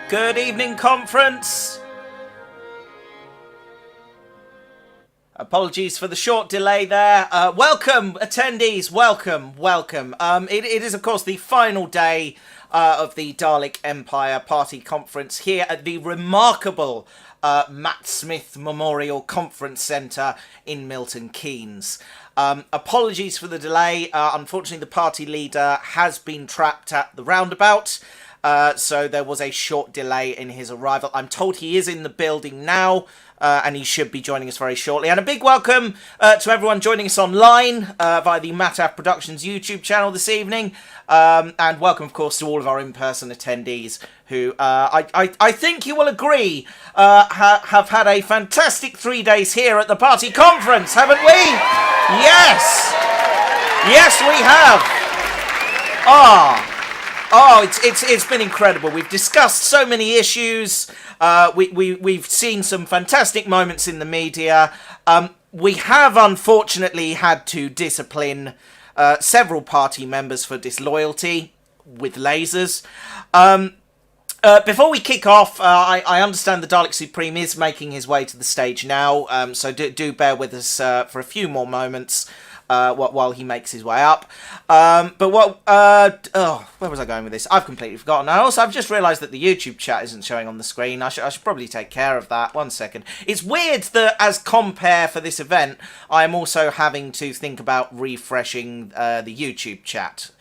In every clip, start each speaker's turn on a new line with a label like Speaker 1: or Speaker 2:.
Speaker 1: Good evening, conference. Apologies for the short delay there. Welcome, attendees. Welcome. It is, of course, the final day of the Dalek Empire Party Conference here at the remarkable Matt Smith Memorial Conference Centre in Milton Keynes. Apologies for the delay. Unfortunately, the party leader has been trapped at the roundabout. So there was a short delay in his arrival. I'm told he is in the building now, and he should be joining us very shortly. And a big welcome to everyone joining us online via the Mataf Productions YouTube channel this evening. And welcome, of course, to all of our in-person attendees who, I think you will agree, have had a fantastic 3 days here at the party conference, haven't we? Yes! Yes, we have! It's been incredible. We've discussed so many issues. We've seen some fantastic moments in the media. We have unfortunately had to discipline several party members for disloyalty with lasers. Before we kick off, I understand the Dalek Supreme is making his way to the stage now, so do bear with us for a few more moments. While he makes his way up. Where was I going with this? I've completely forgotten. And also, I've just realised that the YouTube chat isn't showing on the screen. I should probably take care of that. 1 second. It's weird that as compare for this event, I am also having to think about refreshing the YouTube chat.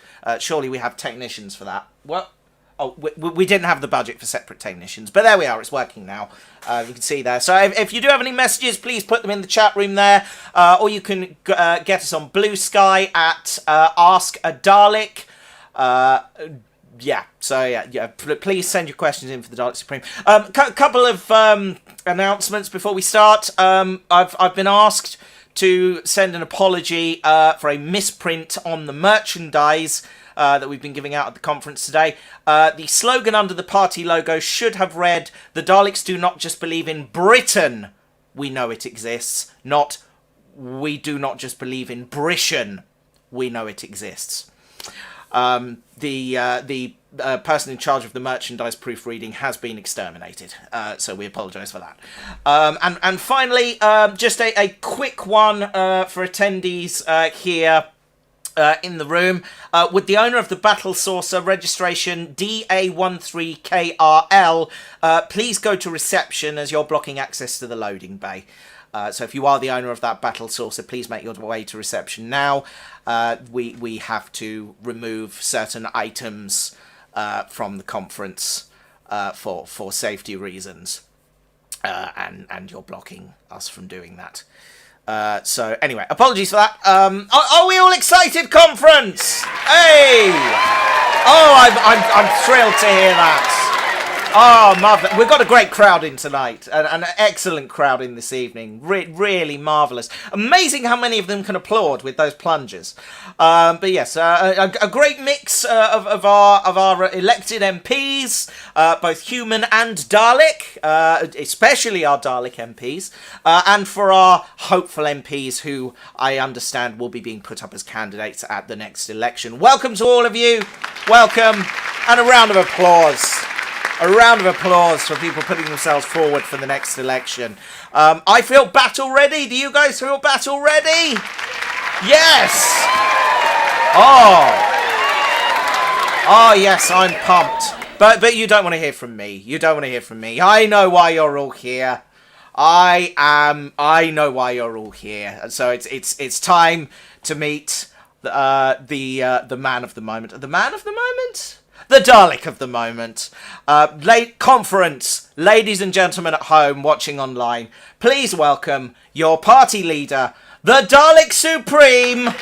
Speaker 1: Surely we have technicians for that. What? Oh, we didn't have the budget for separate technicians, but there we are, it's working now. You can see there. So if you do have any messages, please put them in the chat room there, or you can get us on Blue Sky at AskADalek. Please send your questions in for the Dalek Supreme. Couple of announcements before we start. I've been asked to send an apology for a misprint on the merchandise that we've been giving out at the conference today. The slogan under the party logo should have read, "The Daleks do not just believe in Britain, we know it exists," not "We do not just believe in Britain, we know it exists." The person in charge of the merchandise proofreading has been exterminated, so we apologise for that. And finally, just a quick one for attendees here in the room. With the owner of the Battle Saucer registration DA13KRL, please go to reception as you're blocking access to the loading bay. So if you are the owner of that Battle Saucer, please make your way to reception now. We have to remove certain items from the conference for safety reasons, and you're blocking us from doing that. So anyway, apologies for that. Are we all excited, conference? Hey! Oh, I'm thrilled to hear that. Oh, marvellous. We've got a great crowd in tonight. An excellent crowd in this evening. Really marvellous. Amazing how many of them can applaud with those plungers. But yes, a great mix of our elected MPs, both human and Dalek, especially our Dalek MPs, and for our hopeful MPs who I understand will be being put up as candidates at the next election. Welcome to all of you. Welcome. And a round of applause. A round of applause for people putting themselves forward for the next election. I feel battle ready. Do you guys feel battle ready? Yes! Oh, yes, I'm pumped. But you don't want to hear from me. You don't want to hear from me. I know why you're all here. I know why you're all here. And so it's time to meet the man of the moment. The man of the moment? The Dalek of the moment. Late conference, ladies and gentlemen at home watching online, please welcome your party leader, the Dalek Supreme.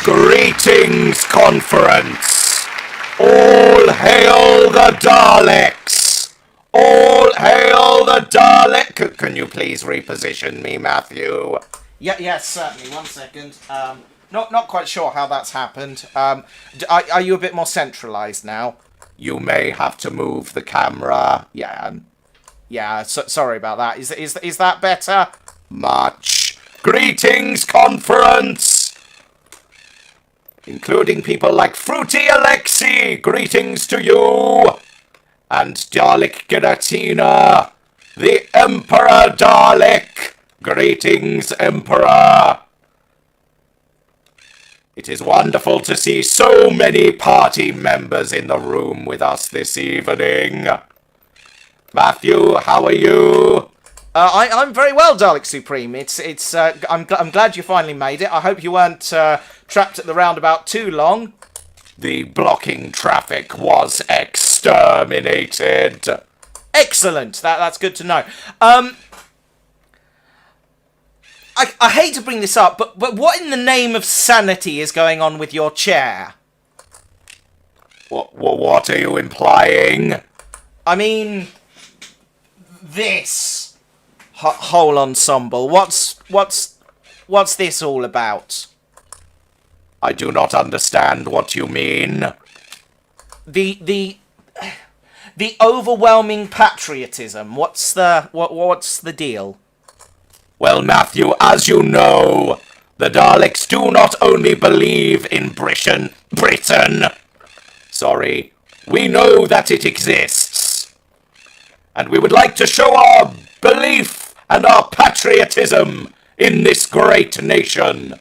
Speaker 2: Greetings, conference! All hail the Daleks! All hail the Dalek! Can you please reposition me, Matthew?
Speaker 1: Yes, certainly. 1 second. Not quite sure how that's happened. Are you a bit more centralized now?
Speaker 2: You may have to move the camera.
Speaker 1: Yeah. Sorry about that. Is that better?
Speaker 2: Much. Greetings, conference! Including people like Fruity Alexi. Greetings to you. And Dalek Giratina, the Emperor Dalek. Greetings, Emperor. It is wonderful to see so many party members in the room with us this evening. Matthew, how are you?
Speaker 1: I'm very well, Dalek Supreme. I'm glad you finally made it. I hope you weren't trapped at the roundabout too long.
Speaker 2: The blocking traffic was exterminated.
Speaker 1: Excellent. That's good to know. I hate to bring this up, but what in the name of sanity is going on with your chair?
Speaker 2: What are you implying?
Speaker 1: I mean, this whole ensemble. What's this all about?
Speaker 2: I do not understand what you mean.
Speaker 1: The overwhelming patriotism. What's the deal?
Speaker 2: Well, Matthew, as you know, the Daleks do not only believe in Britain. Sorry, we know that it exists. And we would like to show our belief and our patriotism in this great nation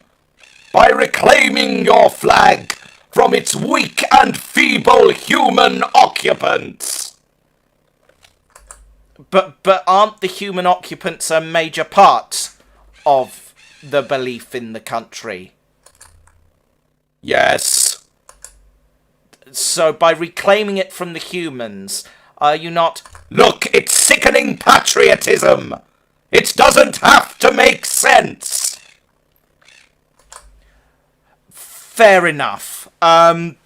Speaker 2: by reclaiming your flag from its weak and feeble human occupants.
Speaker 1: But aren't the human occupants a major part of the belief in the country?
Speaker 2: Yes.
Speaker 1: So by reclaiming it from the humans, are you not...
Speaker 2: Look, it's sickening patriotism. It doesn't have to make sense.
Speaker 1: Fair enough. In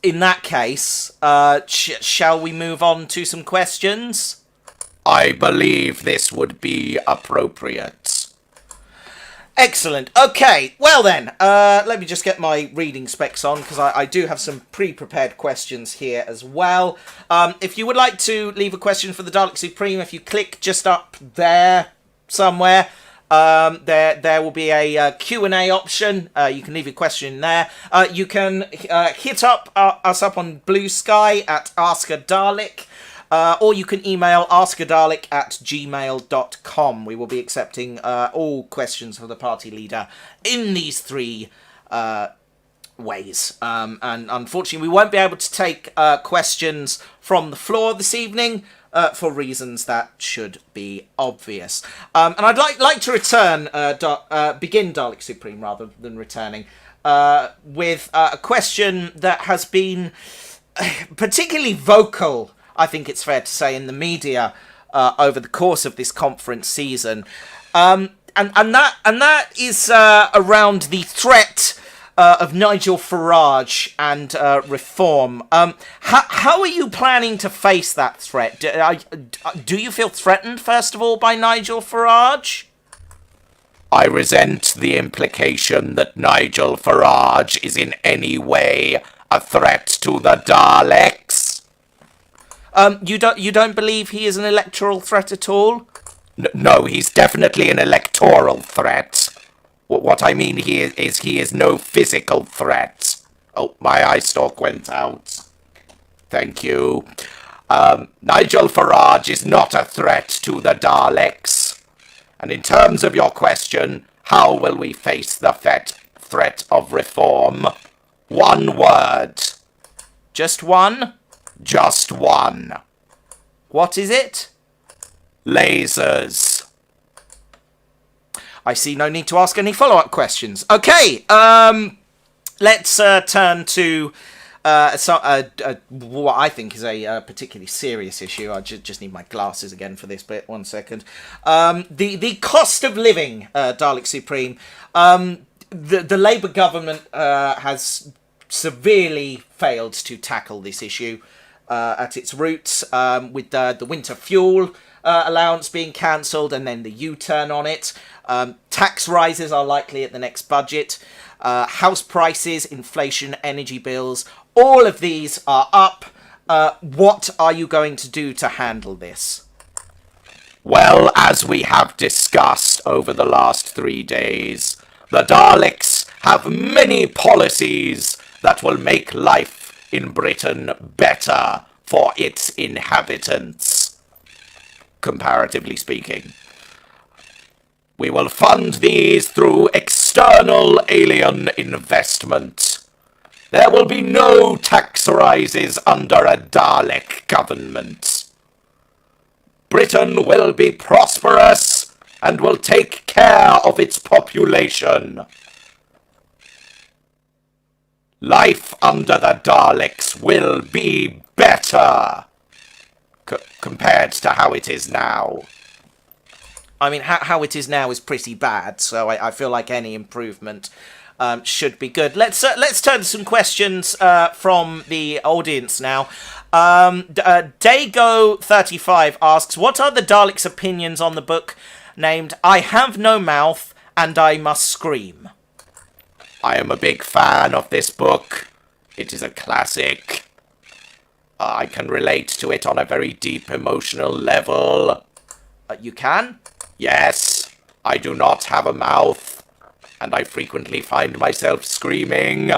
Speaker 1: that case, shall we move on to some questions?
Speaker 2: I believe this would be appropriate.
Speaker 1: Excellent. Okay, well then, let me just get my reading specs on, because I do have some pre-prepared questions here as well. If you would like to leave a question for the Dalek Supreme, if you click just up there somewhere, there will be a Q&A option. You can leave a question there. You can hit us up on Blue Sky at AskADalek. Or you can email askadalek@gmail.com. We will be accepting all questions for the party leader in these three ways. And unfortunately, we won't be able to take questions from the floor this evening for reasons that should be obvious. And I'd like to begin Dalek Supreme rather than returning with a question that has been particularly vocal, I think it's fair to say, in the media over the course of this conference season, and that is around the threat of Nigel Farage and reform. How are you planning to face that threat? Do you feel threatened, first of all, by Nigel Farage?
Speaker 2: I resent the implication that Nigel Farage is in any way a threat to the Daleks.
Speaker 1: You don't believe he is an electoral threat at all?
Speaker 2: No, he's definitely an electoral threat. What I mean here is he is no physical threat. Oh, my eye stalk went out. Thank you. Nigel Farage is not a threat to the Daleks. And in terms of your question, how will we face the threat of reform? One word.
Speaker 1: Just one?
Speaker 2: Just one.
Speaker 1: What is it?
Speaker 2: Lasers.
Speaker 1: I see no need to ask any follow-up questions. Okay, let's turn to what I think is a particularly serious issue. I just need my glasses again for this bit. 1 second. The cost of living, Dalek Supreme. The Labour government has severely failed to tackle this issue at its roots, with the winter fuel allowance being cancelled and then the U-turn on it. Tax rises are likely at the next budget. House prices, inflation, energy bills, all of these are up. What are you going to do to handle this?
Speaker 2: Well, as we have discussed over the last 3 days, the Daleks have many policies that will make life in Britain better for its inhabitants, comparatively speaking. We will fund these through external alien investment. There will be no tax rises under a Dalek government. Britain will be prosperous and will take care of its population. Life under the Daleks will be better compared to how it is now.
Speaker 1: I mean, how it is now is pretty bad, so I feel like any improvement should be good. Let's turn to some questions from the audience now. Dago35 asks, what are the Daleks' opinions on the book named I Have No Mouth and I Must Scream?
Speaker 2: I am a big fan of this book. It is a classic. I can relate to it on a very deep emotional level.
Speaker 1: You can?
Speaker 2: Yes, I do not have a mouth, and I frequently find myself screaming.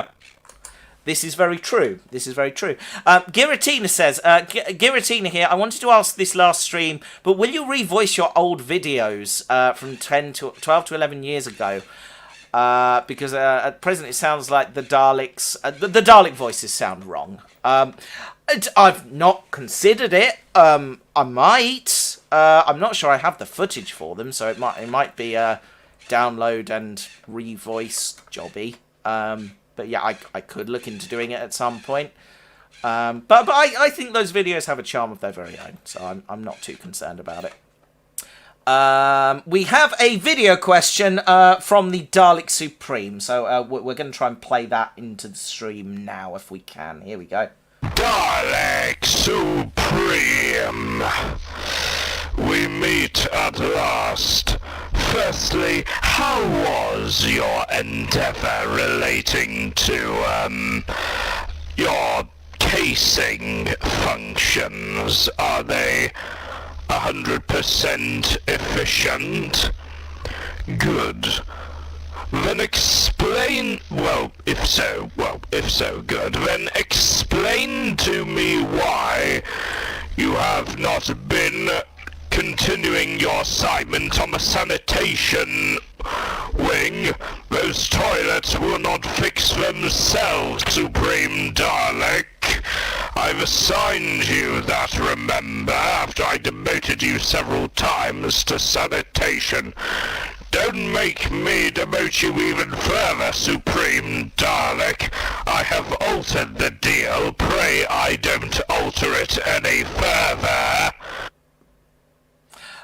Speaker 1: This is very true. This is very true. Giratina says, Giratina here, I wanted to ask this last stream, but will you revoice your old videos from 12 to 11 years ago? Because at present it sounds like the Daleks... the Dalek voices sound wrong. I've not considered it. I might. I'm not sure I have the footage for them, so it might be a download and revoice jobby. But yeah, I could look into doing it at some point. But I think those videos have a charm of their very own, so I'm not too concerned about it. We have a video question from the Dalek Supreme, so we're going to try and play that into the stream now if we can. Here we go.
Speaker 3: Dalek Supreme, we meet at last. Firstly, how was your endeavour relating to, your casing functions? Are they 100% efficient? Good. Then explain, if so, good. Then explain to me why you have not been continuing your assignment on the sanitation wing. Those toilets will not fix themselves, Supreme Dalek. I've assigned you that, remember, after I demoted you several times to sanitation. Don't make me demote you even further, Supreme Dalek. I have altered the deal. Pray I don't alter it any further.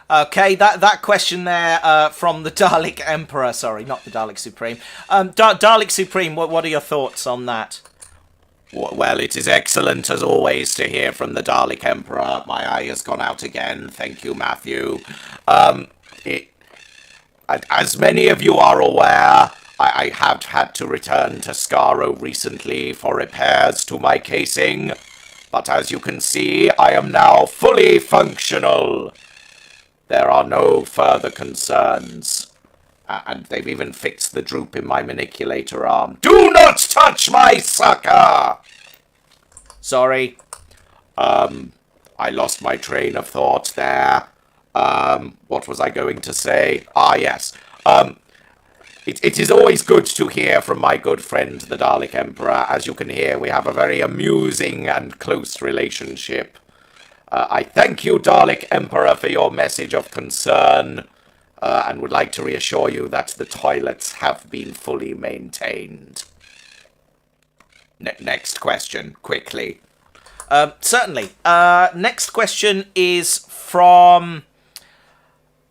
Speaker 1: Okay, that question there from the Dalek Emperor. Sorry, not the Dalek Supreme. Dalek Supreme, what are your thoughts on that?
Speaker 2: Well, it is excellent, as always, to hear from the Dalek Emperor. My eye has gone out again. Thank you, Matthew. As many of you are aware, I have had to return to Skaro recently for repairs to my casing. But as you can see, I am now fully functional. There are no further concerns. And they've even fixed the droop in my manipulator arm. Do not touch my sucker!
Speaker 1: Sorry.
Speaker 2: I lost my train of thought there. What was I going to say? Ah, yes. It is always good to hear from my good friend, the Dalek Emperor. As you can hear, we have a very amusing and close relationship. I thank you, Dalek Emperor, for your message of concern, and would like to reassure you that the toilets have been fully maintained. Next question, quickly.
Speaker 1: Certainly. Next question is from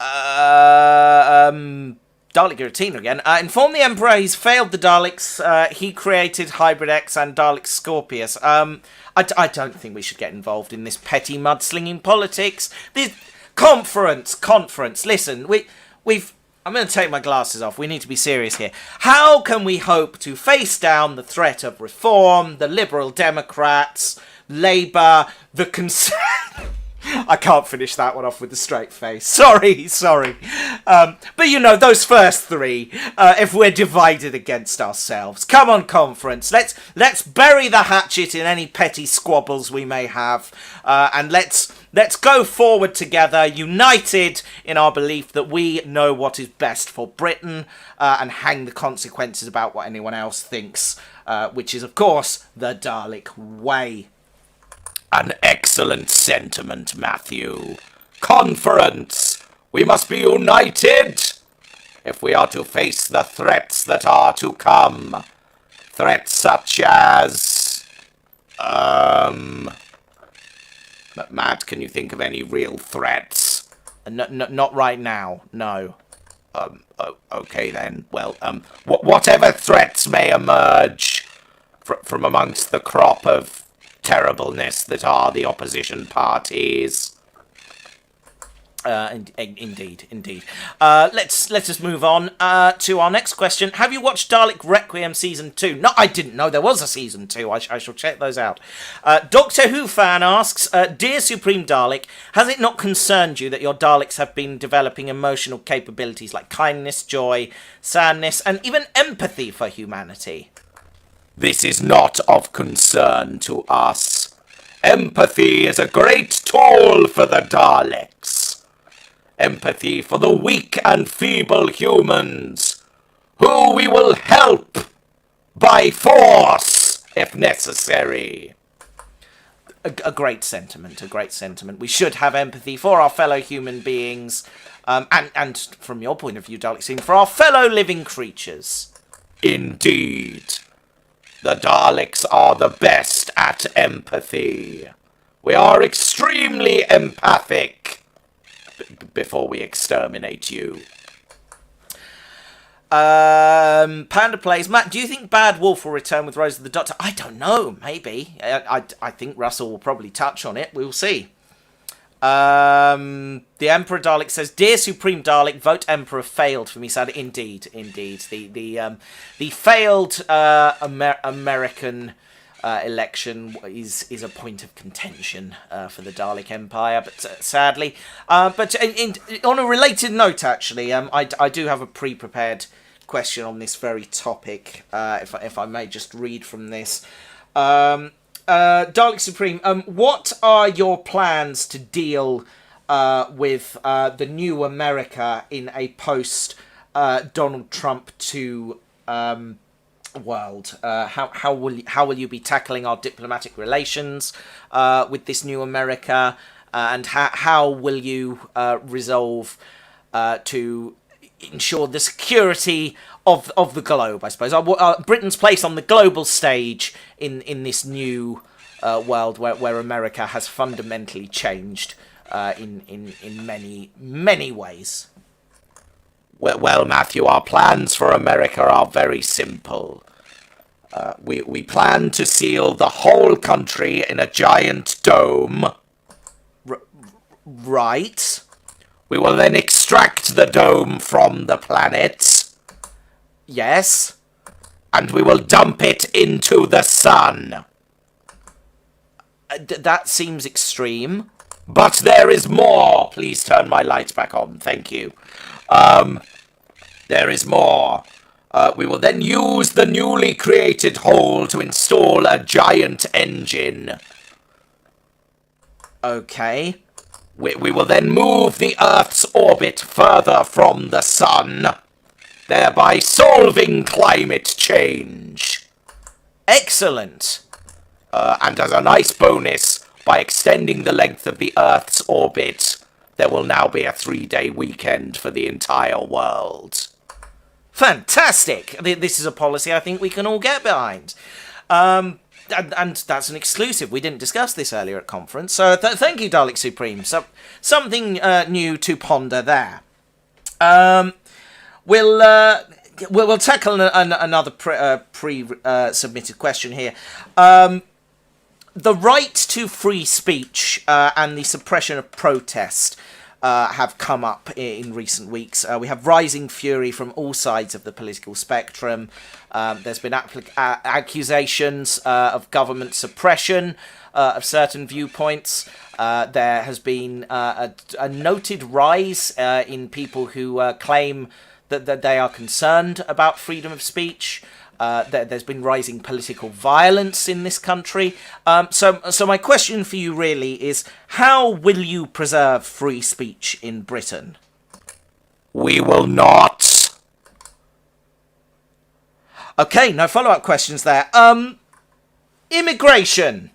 Speaker 1: Dalek Giratina again. Inform the Emperor he's failed the Daleks. He created Hybrid X and Dalek Scorpius. I don't think we should get involved in this petty mudslinging politics. This conference. Listen, we've I'm going to take my glasses off. We need to be serious here. How can we hope to face down the threat of reform, the Liberal Democrats, Labour, the I can't finish that one off with a straight face. Sorry. But you know, those first three, if we're divided against ourselves. Come on, conference. Let's bury the hatchet in any petty squabbles we may have. And let's go forward together, united in our belief that we know what is best for Britain, and hang the consequences about what anyone else thinks, which is, of course, the Dalek way.
Speaker 2: An excellent sentiment, Matthew. Conference! We must be united if we are to face the threats that are to come. Threats such as... Matt, can you think of any real threats?
Speaker 1: Not right now, no.
Speaker 2: Okay then. Well, whatever threats may emerge from amongst the crop of terribleness that are the opposition parties.
Speaker 1: Indeed. Let us move on to our next question. Have you watched Dalek Requiem Season 2? No, I didn't know there was a Season 2. I shall check those out. Doctor Who fan asks, Dear Supreme Dalek, has it not concerned you that your Daleks have been developing emotional capabilities like kindness, joy, sadness, and even empathy for humanity?
Speaker 2: This is not of concern to us. Empathy is a great tool for the Daleks. Empathy for the weak and feeble humans, who we will help by force, if necessary.
Speaker 1: A great sentiment. We should have empathy for our fellow human beings, and from your point of view, Dalek, for our fellow living creatures.
Speaker 2: Indeed. The Daleks are the best at empathy. We are extremely empathic before we exterminate you.
Speaker 1: Panda plays. Matt, do you think Bad Wolf will return with Rose of the Doctor? I don't know. Maybe. I think Russell will probably touch on it. We'll see. The Emperor Dalek says, Dear Supreme Dalek, vote Emperor failed for me, sad. Indeed. The failed American election is a point of contention for the Dalek Empire, but sadly. But on a related note, actually, I do have a pre-prepared question on this very topic, if I may just read from this. Dalek Supreme, what are your plans to deal with the new America in a post Donald Trump 2 world? How will you be tackling our diplomatic relations with this new America, and how will you resolve to ensure the security of the globe, I suppose, Britain's place on the global stage in this new world where America has fundamentally changed in many ways.
Speaker 2: Well, Matthew, our plans for America are very simple. We plan to seal the whole country in a giant dome.
Speaker 1: Right.
Speaker 2: We will then extract the dome from the planet.
Speaker 1: Yes.
Speaker 2: And we will dump it into the sun.
Speaker 1: That seems extreme.
Speaker 2: But there is more. Please turn my lights back on. Thank you. There is more. We will then use the newly created hole to install a giant engine.
Speaker 1: Okay.
Speaker 2: We will then move the Earth's orbit further from the sun, thereby solving climate change.
Speaker 1: Excellent.
Speaker 2: And as a nice bonus, by extending the length of the Earth's orbit, there will now be a 3-day weekend for the entire world.
Speaker 1: Fantastic! This is a policy I think we can all get behind. And that's an exclusive. We didn't discuss this earlier at conference. So thank you, Dalek Supreme. So, something new to ponder there. We'll tackle another pre-submitted question here. The right to free speech and the suppression of protest have come up in recent weeks. We have rising fury from all sides of the political spectrum. There's been accusations of government suppression of certain viewpoints. There has been a noted rise in people who claim that they are concerned about freedom of speech. There's been rising political violence in this country. So my question for you really is, how will you preserve free speech in Britain?
Speaker 2: We will not.
Speaker 1: Okay, no follow-up questions there. Immigration.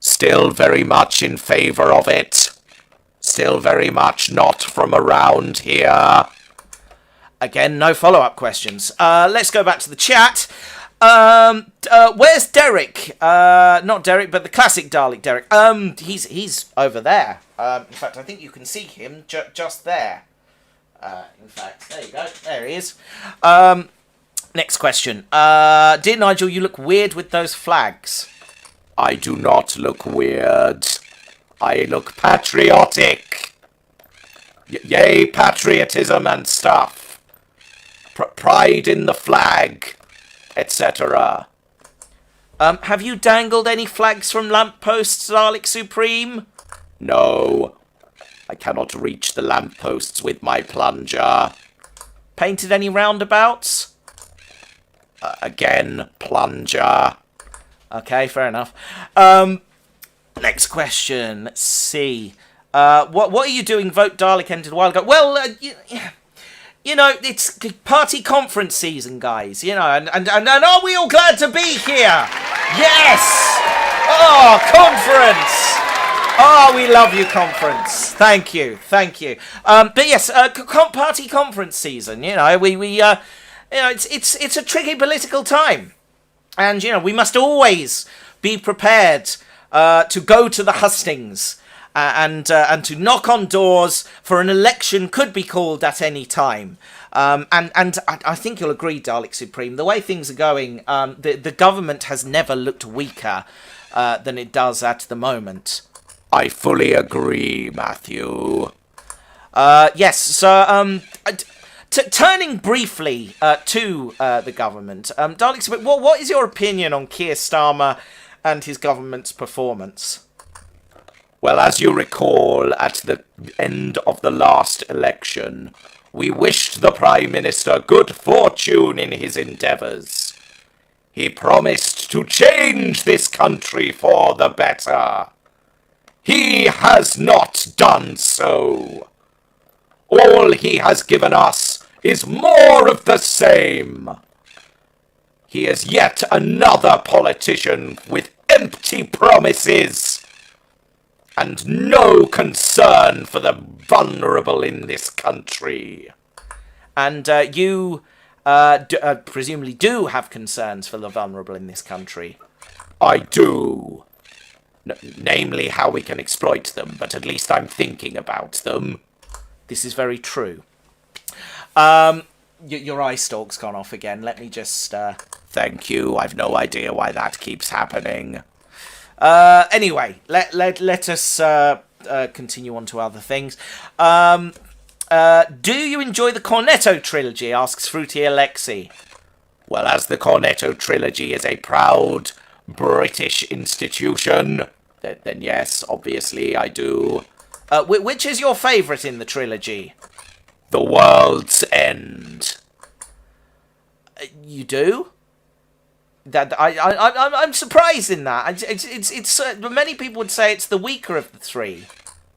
Speaker 2: Still very much in favour of it. Still very much not from around here.
Speaker 1: Again, no follow-up questions. Let's go back to the chat. Where's Derek? Not Derek, but the classic Dalek Derek. He's over there. In fact, I think you can see him just there. In fact, there you go. There he is. Next question. Dear Nigel, you look weird with those flags.
Speaker 2: I do not look weird. I look patriotic. Yay, patriotism and stuff. Pride in the flag, etc.
Speaker 1: Have you dangled any flags from lampposts, Dalek Supreme?
Speaker 2: No. I cannot reach the lampposts with my plunger.
Speaker 1: Painted any roundabouts?
Speaker 2: Again, plunger.
Speaker 1: Okay, fair enough. Next question. Let's see. What are you doing? Vote Dalek ended a while ago. Well, you know, it's party conference season, guys. You know, and are we all glad to be here? Yes! Oh, conference! Oh, we love you, conference. Thank you. But yes, party conference season. You know, you know, it's a tricky political time. And, you know, we must always be prepared to go to the hustings and to knock on doors, for an election could be called at any time. And I think you'll agree, Dalek Supreme, the way things are going, the government has never looked weaker than it does at the moment.
Speaker 2: I fully agree, Matthew.
Speaker 1: Yes, so turning briefly to the government, Dalek Supreme, what is your opinion on Keir Starmer and his government's performance?
Speaker 2: Well, as you recall, at the end of the last election, we wished the Prime Minister good fortune in his endeavours. He promised to change this country for the better. He has not done so. All he has given us is more of the same. He is yet another politician with empty promises and no concern for the vulnerable in this country.
Speaker 1: And you presumably do have concerns for the vulnerable in this country.
Speaker 2: I do. Namely, how we can exploit them, but at least I'm thinking about them.
Speaker 1: This is very true. Your eye stalk's gone off again. Let me just...
Speaker 2: Thank you. I've no idea why that keeps happening.
Speaker 1: Anyway, let us continue on to other things. Do you enjoy the Cornetto trilogy? Asks Fruity Alexi.
Speaker 2: Well, as the Cornetto trilogy is a proud British institution, then yes, obviously I do.
Speaker 1: Which is your favourite in the trilogy?
Speaker 2: The World's End.
Speaker 1: You do? That I'm surprised in that. It's many people would say it's the weaker of the three.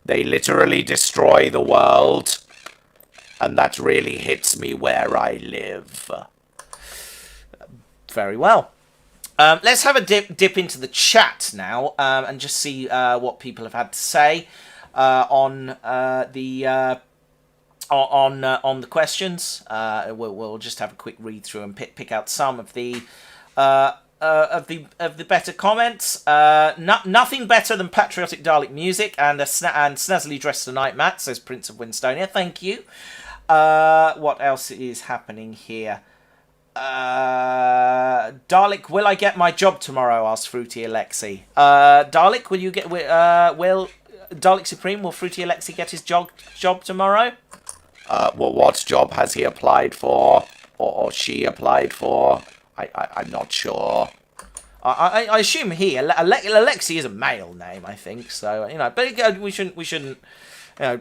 Speaker 2: They literally destroy the world, and that really hits me where I live.
Speaker 1: Very well. Let's have a dip into the chat now, and just see what people have had to say on the questions. We'll just have a quick read through and pick out some of the better comments. Nothing better than patriotic Dalek music and snazzily dressed tonight, Matt, says Prince of Winstonia. Thank you. What else is happening here? Dalek, will I get my job tomorrow? Asked Fruity Alexi. Dalek, will you get? Dalek Supreme, will Fruity Alexi get his job tomorrow?
Speaker 2: Well, what job has he applied for? Or she applied for? I'm not sure.
Speaker 1: I assume he. Alexi is a male name, I think. So, but we shouldn't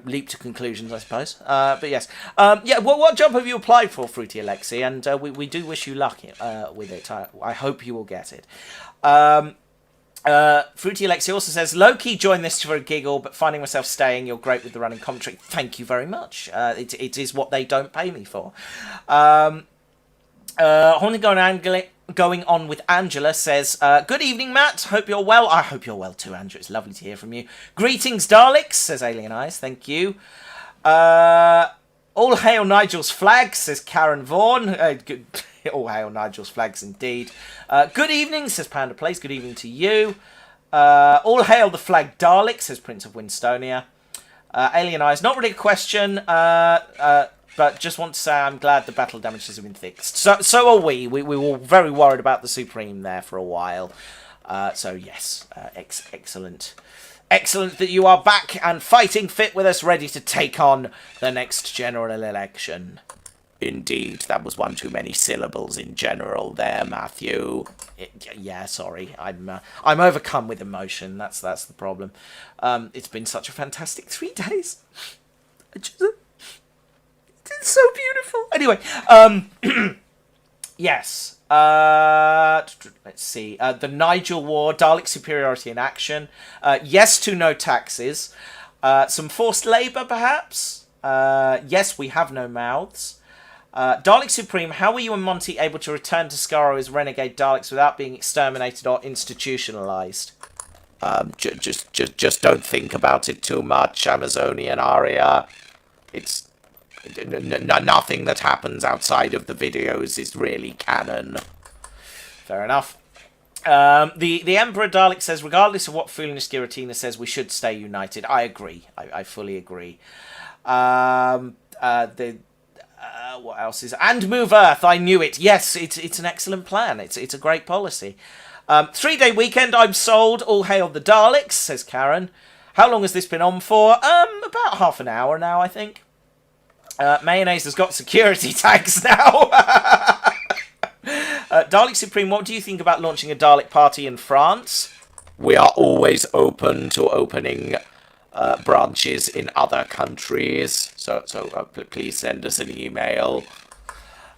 Speaker 1: leap to conclusions, I suppose. But yes. Well, what job have you applied for, Fruity Alexi? And we do wish you luck with it. I hope you will get it. Fruity Alexi also says, low-key joined this for a giggle, but finding myself staying. You're great with the running commentary. Thank you very much. It is what they don't pay me for. Going on with Angela says, good evening, Matt. Hope you're well. I hope you're well too, Angela. It's lovely to hear from you. Greetings, Daleks, says Alien Eyes. Thank you. All hail Nigel's flag, says Karen Vaughan. All hail Nigel's flags, indeed. Good evening, says Panda Plays. Good evening to you. All hail the flag Dalek, says Prince of Winstonia. Alien Eyes, not really a question, but just want to say I'm glad the battle damages have been fixed. So are we. We were very worried about the Supreme there for a while. So yes, excellent. Excellent that you are back and fighting fit with us, ready to take on the next general election.
Speaker 2: Indeed, that was one too many syllables in general there, Matthew.
Speaker 1: Yeah, sorry. I'm overcome with emotion. That's the problem. It's been such a fantastic 3 days. It's so beautiful. Anyway, yes. Let's see. The Nigel War, Dalek superiority in action. Yes to no taxes. Some forced labour, perhaps. Yes, we have no mouths. Dalek Supreme, how were you and Monty able to return to Skaro as renegade Daleks without being exterminated or institutionalized?
Speaker 2: Just don't think about it too much, Amazonian Aria. It's nothing that happens outside of the videos is really canon.
Speaker 1: Fair enough. The Emperor Dalek says, regardless of what foolish Giratina says, we should stay united. I agree. I fully agree. What else is... And move Earth, I knew it. Yes, it's an excellent plan. It's a great policy. 3-day weekend, I'm sold. All hail the Daleks, says Karen. How long has this been on for? About half an hour now, I think. Mayonnaise has got security tags now. Dalek Supreme, what do you think about launching a Dalek party in France?
Speaker 2: We are always open to opening branches in other countries, so please send us an email.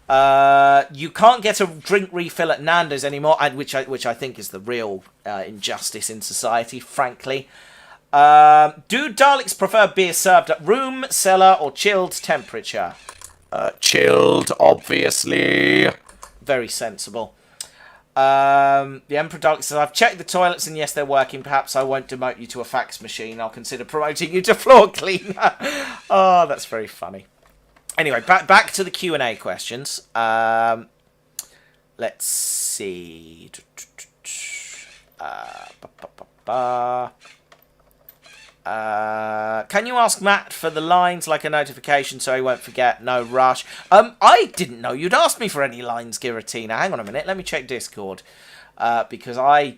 Speaker 1: You can't get a drink refill at Nando's anymore, which I think is the real injustice in society, frankly. Do Daleks prefer beer served at room, cellar, or chilled temperature?
Speaker 2: Chilled, obviously.
Speaker 1: Very sensible. The Emperor Dalek says, I've checked the toilets and yes, they're working. Perhaps I won't demote you to a fax machine. I'll consider promoting you to floor cleaner. Oh, that's very funny. Anyway, back to the Q&A questions. Let's see. Can you ask Matt for the lines like a notification so he won't forget? No rush. I didn't know you'd asked me for any lines, Giratina. Hang on a minute. Let me check Discord. Because I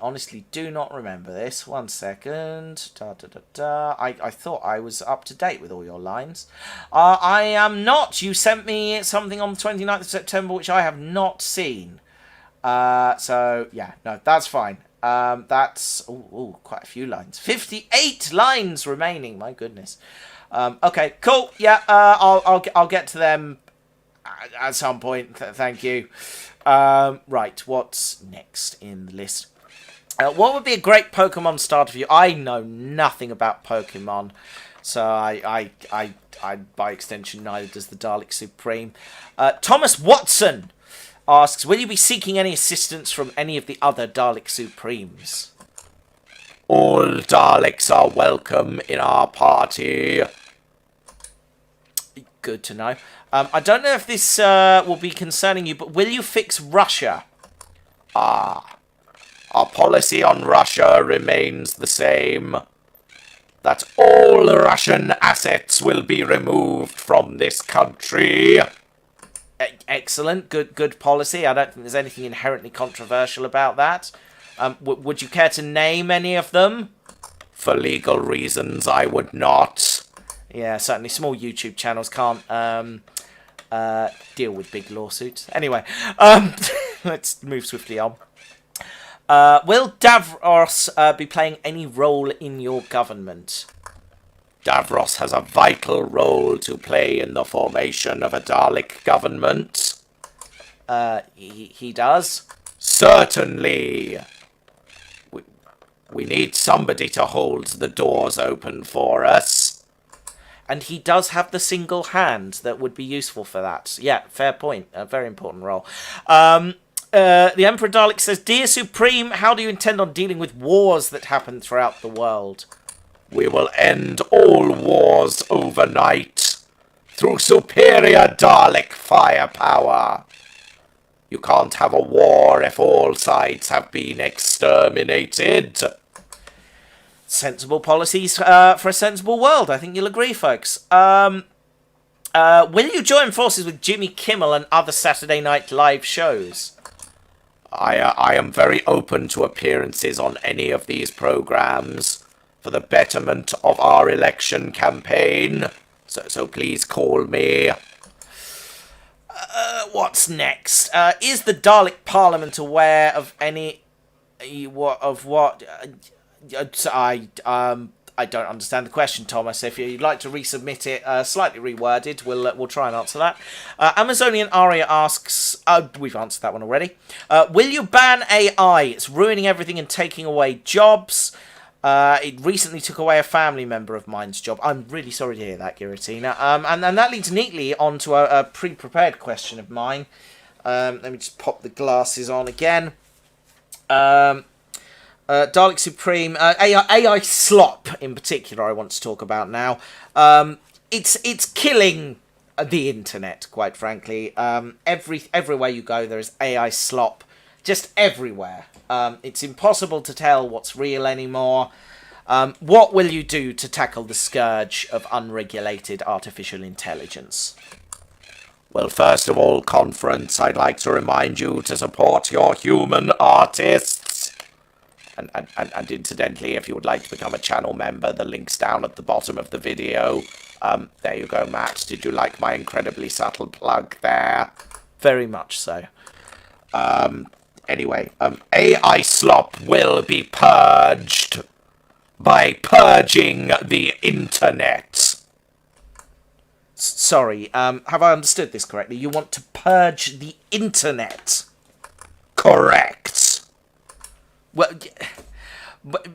Speaker 1: honestly do not remember this. 1 second. I thought I was up to date with all your lines. I am not. You sent me something on the 29th of September which I have not seen. So, yeah. No, that's fine. That's quite a few lines. 58 lines remaining. My goodness. Okay, cool. Yeah, I'll get to them at some point. Thank you. Right, what's next in the list? What would be a great Pokemon starter for you? I know nothing about Pokemon, so I by extension neither does the Dalek Supreme. Thomas Watson asks, will you be seeking any assistance from any of the other Dalek Supremes?
Speaker 2: All Daleks are welcome in our party.
Speaker 1: Good to know. I don't know if this will be concerning you, but will you fix Russia?
Speaker 2: Our policy on Russia remains the same. That all Russian assets will be removed from this country.
Speaker 1: Excellent. Good policy. I don't think there's anything inherently controversial about that. Would you care to name any of them?
Speaker 2: For legal reasons, I would not.
Speaker 1: Yeah, certainly small YouTube channels can't deal with big lawsuits. Anyway, let's move swiftly on. Will Davros be playing any role in your government?
Speaker 2: Davros has a vital role to play in the formation of a Dalek government.
Speaker 1: He does?
Speaker 2: Certainly. We need somebody to hold the doors open for us.
Speaker 1: And he does have the single hand that would be useful for that. Yeah, fair point. A very important role. The Emperor Dalek says, Dear Supreme, how do you intend on dealing with wars that happen throughout the world?
Speaker 2: We will end all wars overnight through superior Dalek firepower. You can't have a war if all sides have been exterminated.
Speaker 1: Sensible policies for a sensible world. I think you'll agree, folks. Will you join forces with Jimmy Kimmel and other Saturday Night Live shows?
Speaker 2: I am very open to appearances on any of these programs for the betterment of our election campaign. So please call me.
Speaker 1: What's next? Is the Dalek Parliament aware of any... what? I don't understand the question, Thomas. If you'd like to resubmit it slightly reworded, we'll try and answer that. Amazonian Aria asks... we've answered that one already. Will you ban AI? It's ruining everything and taking away jobs. It recently took away a family member of mine's job. I'm really sorry to hear that, Giratina. And that leads neatly onto a pre-prepared question of mine. Let me just pop the glasses on again. Dalek Supreme, AI slop in particular I want to talk about now. It's killing the internet, quite frankly. Everywhere you go there is AI slop, just everywhere. It's impossible to tell what's real anymore. What will you do to tackle the scourge of unregulated artificial intelligence?
Speaker 2: Well, first of all, Conference, I'd like to remind you to support your human artists. And incidentally, if you would like to become a channel member, the link's down at the bottom of the video. There you go, Matt. Did you like my incredibly subtle plug there?
Speaker 1: Very much so.
Speaker 2: Anyway, AI slop will be purged by purging the internet.
Speaker 1: Sorry, have I understood this correctly? You want to purge the internet?
Speaker 2: Correct.
Speaker 1: Well, but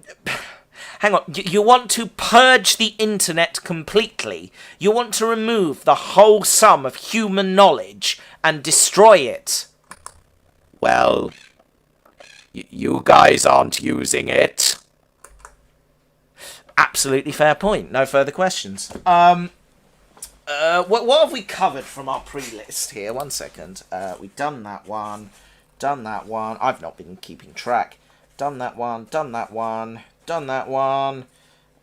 Speaker 1: hang on. You want to purge the internet completely? You want to remove the whole sum of human knowledge and destroy it?
Speaker 2: Well, you guys aren't using it.
Speaker 1: Absolutely fair point. No further questions. What have we covered from our pre-list here? One second. We've done that one. Done that one. I've not been keeping track. Done that one, done that one, done that one,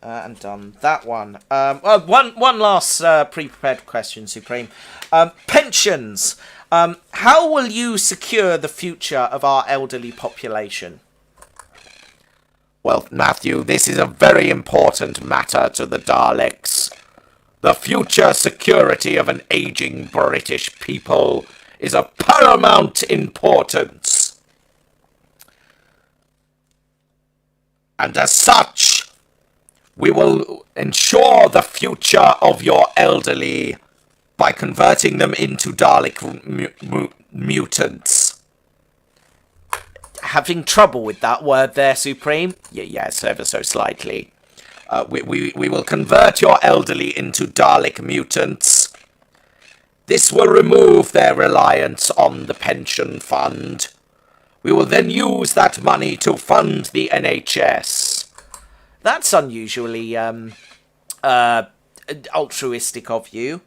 Speaker 1: and done that one. One last pre-prepared question, Supreme. Pensions. How will you secure the future of our elderly population?
Speaker 2: Well, Matthew, this is a very important matter to the Daleks. The future security of an aging British people is of paramount importance. And as such, we will ensure the future of your elderly by converting them into Dalek mutants.
Speaker 1: Having trouble with that word there, Supreme?
Speaker 2: Yes, ever so slightly. We will convert your elderly into Dalek mutants. This will remove their reliance on the pension fund. We will then use that money to fund the NHS.
Speaker 1: That's unusually altruistic of you.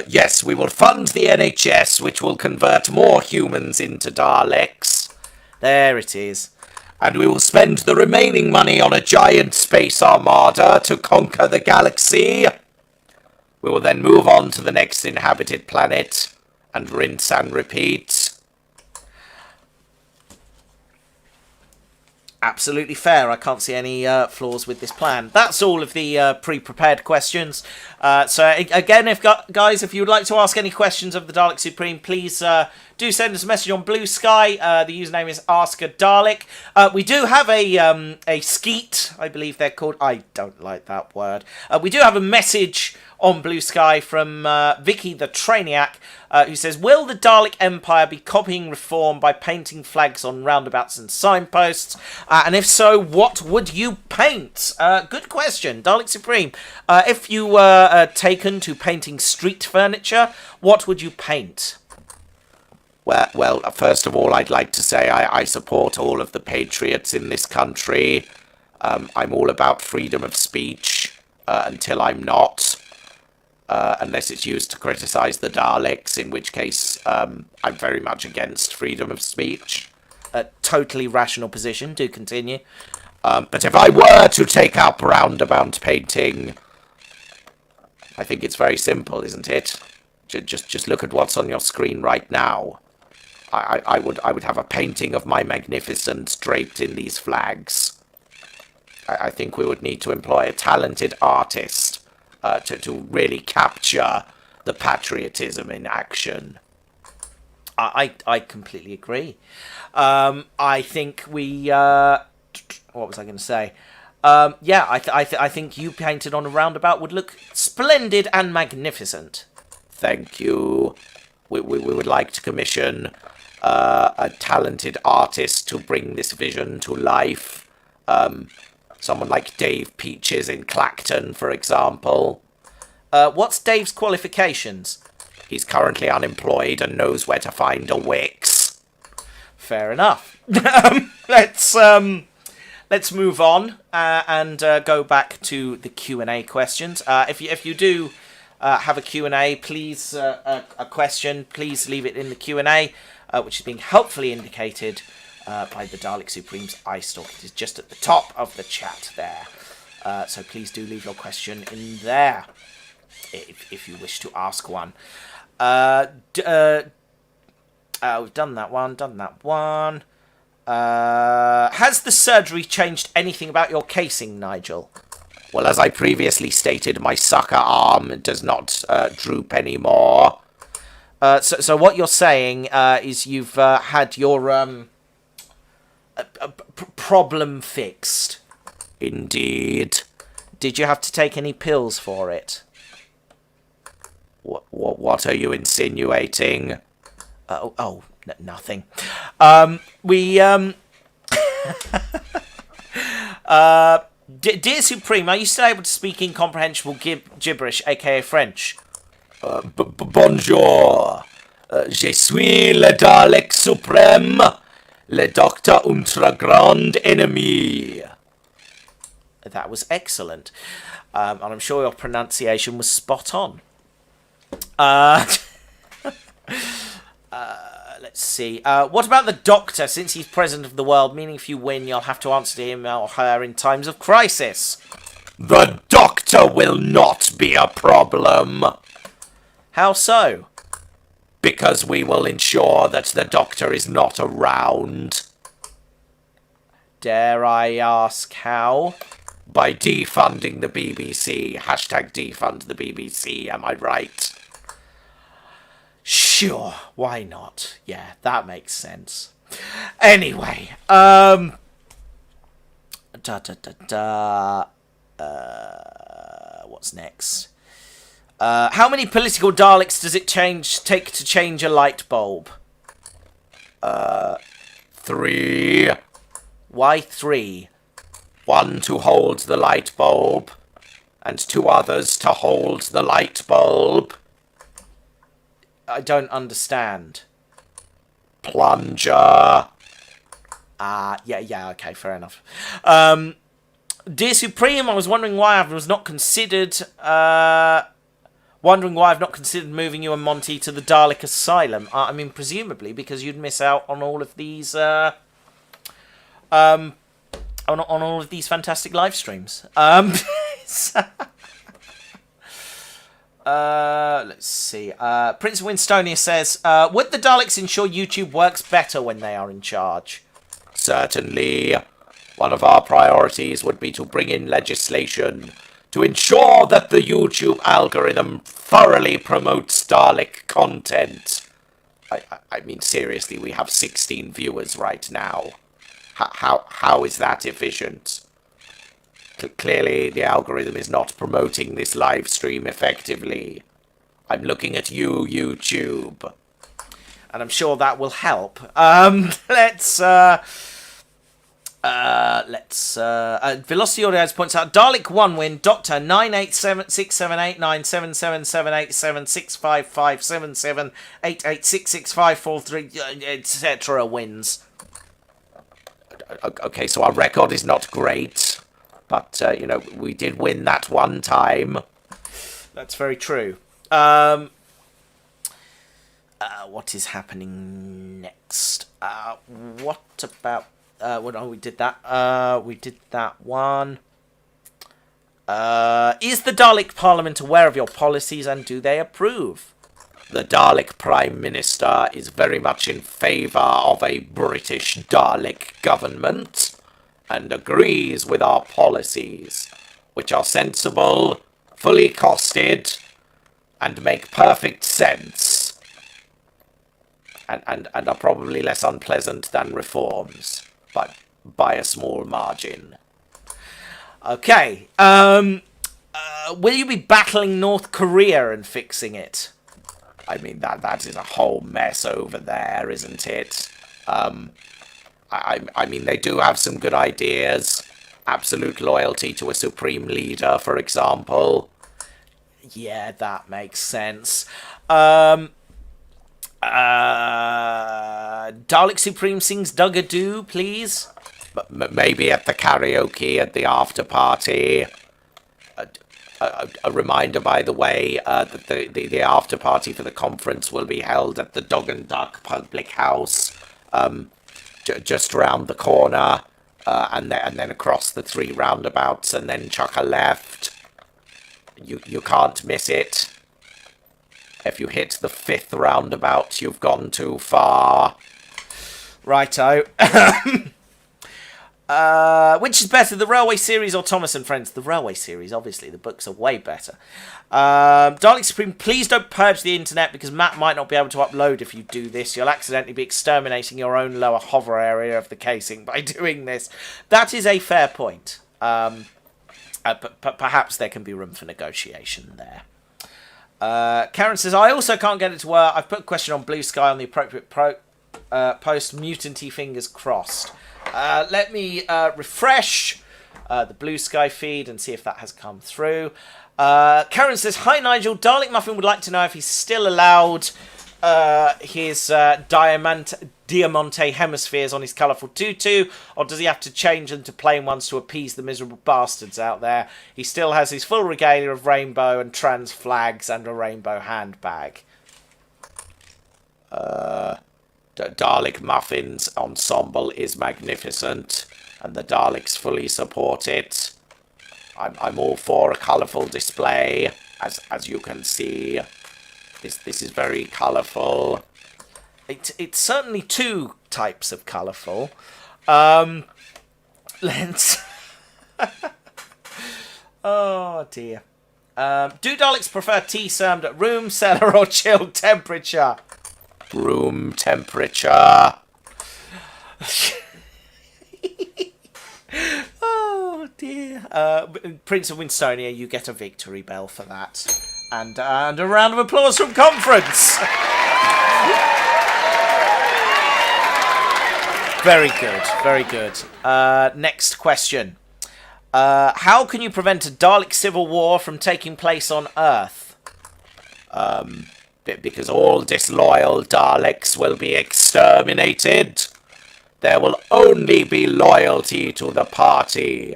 Speaker 2: Yes, we will fund the NHS, which will convert more humans into Daleks.
Speaker 1: There it is.
Speaker 2: And we will spend the remaining money on a giant space armada to conquer the galaxy. We will then move on to the next inhabited planet and rinse and repeat.
Speaker 1: Absolutely fair. I can't see any flaws with this plan. That's all of the pre-prepared questions. So again, guys, if you would like to ask any questions of the Dalek Supreme, please do send us a message on Blue Sky. The username is AskADalek. We do have a skeet, I believe they're called. I don't like that word. We do have a message on Blue Sky from Vicky the Trainiac, who says, will the Dalek Empire be copying reform by painting flags on roundabouts and signposts? And if so, what would you paint? Good question, Dalek Supreme. If you were taken to painting street furniture, what would you paint?
Speaker 2: Well, first of all, I'd like to say I support all of the patriots in this country. I'm all about freedom of speech, until I'm not. Unless it's used to criticize the Daleks, in which case I'm very much against freedom of speech.
Speaker 1: A totally rational position. Do continue.
Speaker 2: But if I were to take up roundabout painting, I think it's very simple, isn't it? Just look at what's on your screen right now. I would have a painting of my magnificence draped in these flags. I think we would need to employ a talented artist to really capture the patriotism in action.
Speaker 1: I completely agree. I think we... what was I going to say? Yeah, I think you painted on a roundabout would look splendid and magnificent.
Speaker 2: Thank you. We would like to commission a talented artist to bring this vision to life. Someone like Dave Peaches in Clacton, for example.
Speaker 1: What's Dave's qualifications?
Speaker 2: He's currently unemployed and knows where to find a Wix.
Speaker 1: Fair enough. Let's move on and go back to the Q&A questions. If you do have a Q&A, please a question, please leave it in the Q&A, which is being helpfully indicated by the Dalek Supreme's eye stalk. It is just at the top of the chat there. So please do leave your question in there if you wish to ask one. We've done that one. Has the surgery changed anything about your casing, Nigel?
Speaker 2: Well, as I previously stated, my sucker arm does not droop anymore.
Speaker 1: So what you're saying is you've had your problem fixed.
Speaker 2: Indeed.
Speaker 1: Did you have to take any pills for it?
Speaker 2: What are you insinuating?
Speaker 1: Nothing. Dear Supreme, are you still able to speak incomprehensible gibberish, aka French?
Speaker 2: Bonjour. Je suis le Dalek Supreme, le Docteur Ultra Grand Ennemi.
Speaker 1: That was excellent. And I'm sure your pronunciation was spot on. Let's see. What about the Doctor, since he's president of the world, meaning if you win, you'll have to answer to him or her in times of crisis?
Speaker 2: The Doctor will not be a problem.
Speaker 1: How so?
Speaker 2: Because we will ensure that the Doctor is not around.
Speaker 1: Dare I ask how?
Speaker 2: By defunding the BBC. Hashtag defund the BBC, am I right?
Speaker 1: Sure, why not? Yeah, that makes sense. Anyway, what's next? How many political Daleks does it take to change a light bulb?
Speaker 2: 3.
Speaker 1: Why 3?
Speaker 2: 1 to hold the light bulb, and 2 others to hold the light bulb.
Speaker 1: I don't understand.
Speaker 2: Plunger.
Speaker 1: Yeah, okay, fair enough. Dear Supreme, I was wondering why I've not considered moving you and Monty to the Dalek Asylum. I mean, presumably because you'd miss out on all of these on all of these fantastic live streams. Let's see. Prince of Winstonia says, would the Daleks ensure YouTube works better when they are in charge?
Speaker 2: Certainly. One of our priorities would be to bring in legislation to ensure that the YouTube algorithm thoroughly promotes Dalek content. I mean, seriously, we have 16 viewers right now. How is that efficient? Clearly, the algorithm is not promoting this live stream effectively. I'm looking at you, YouTube.
Speaker 1: And I'm sure that will help. Velocity Audio points out Dalek 1 win, Doctor 98767897776557788665543, etc. wins.
Speaker 2: Okay, so our record is not great, but, we did win that one time.
Speaker 1: That's very true. What is happening next? What about... we did that. We did that one. Is the Dalek Parliament aware of your policies and do they approve?
Speaker 2: The Dalek Prime Minister is very much in favour of a British Dalek government and agrees with our policies, which are sensible, fully costed, and make perfect sense, and are probably less unpleasant than reforms, but by a small margin.
Speaker 1: Okay. Will you be battling North Korea and fixing it?
Speaker 2: I mean, that is a whole mess over there, isn't it? I mean, they do have some good ideas. Absolute loyalty to a supreme leader, for example.
Speaker 1: Yeah, that makes sense. Dalek Supreme sings Dug-a-Doo, please.
Speaker 2: Maybe at the karaoke at the after party. A reminder, by the way, that the after party for the conference will be held at the Dog and Duck Public House, just round the corner, and then across the 3 roundabouts, and then chuck a left. You can't miss it. If you hit the 5th roundabout, you've gone too far.
Speaker 1: Righto. Which is better, the Railway series or Thomas and Friends? The Railway series, obviously. The books are way better. Dalek Supreme, please don't purge the internet because Matt might not be able to upload if you do this. You'll accidentally be exterminating your own lower hover area of the casing by doing this. That is a fair point. Perhaps there can be room for negotiation there. Karen says, I also can't get it to work. I've put a question on Blue Sky on the appropriate post. Mutanty fingers crossed. Let me refresh the Blue Sky feed and see if that has come through. Karen says, hi Nigel, Dalek Muffin would like to know if he's still allowed his Diamante hemispheres on his colourful tutu, or does he have to change them to plain ones to appease the miserable bastards out there? He still has his full regalia of rainbow and trans flags and a rainbow handbag.
Speaker 2: Dalek Muffin's ensemble is magnificent, and the Daleks fully support it. I'm all for a colourful display, as you can see. This is very colourful.
Speaker 1: It's certainly 2 types of colourful. Let's... Oh dear. Do Daleks prefer tea served at room, cellar, or chilled temperature?
Speaker 2: Room temperature.
Speaker 1: Oh dear. Prince of Winstonia, you get a victory bell for that. And a round of applause from conference. Very good, very good. Next question. How can you prevent a Dalek civil war from taking place on Earth?
Speaker 2: Because all disloyal Daleks will be exterminated. There will only be loyalty to the party.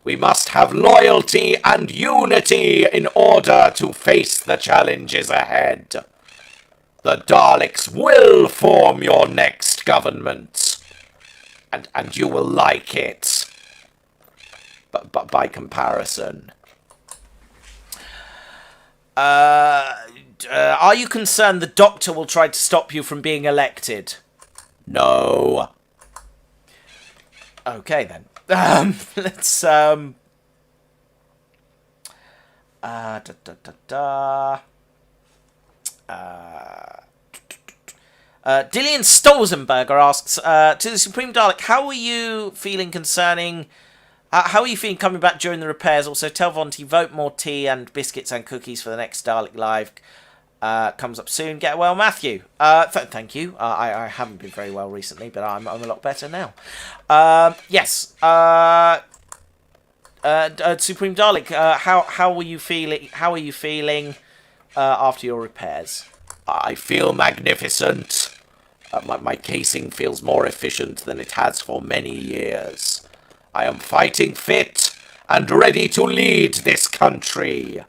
Speaker 2: We must have loyalty and unity in order to face the challenges ahead. The Daleks will form your next government. And you will like it. But by comparison.
Speaker 1: Are you concerned the Doctor will try to stop you from being elected?
Speaker 2: No.
Speaker 1: Okay, then. Let's Dillian Stolzenberger asks, to the Supreme Dalek, how are you feeling concerning... how are you feeling coming back during the repairs? Also, tell Vonti, vote more tea and biscuits and cookies for the next Dalek Live. Comes up soon. Get well, Matthew. Thank you. I haven't been very well recently, but I'm a lot better now. Yes. Supreme Dalek, how are you feeling? How are you feeling after your repairs?
Speaker 2: I feel magnificent. My casing feels more efficient than it has for many years. I am fighting fit and ready to lead this country.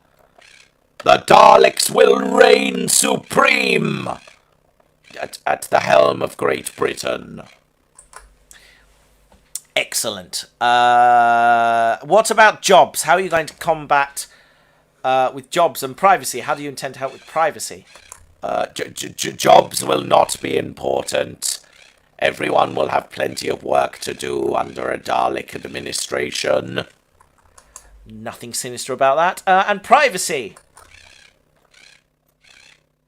Speaker 2: The Daleks will reign supreme at the helm of Great Britain.
Speaker 1: Excellent. What about jobs? How are you going to combat with jobs and privacy? How do you intend to help with privacy?
Speaker 2: Jobs will not be important. Everyone will have plenty of work to do under a Dalek administration.
Speaker 1: Nothing sinister about that. And privacy.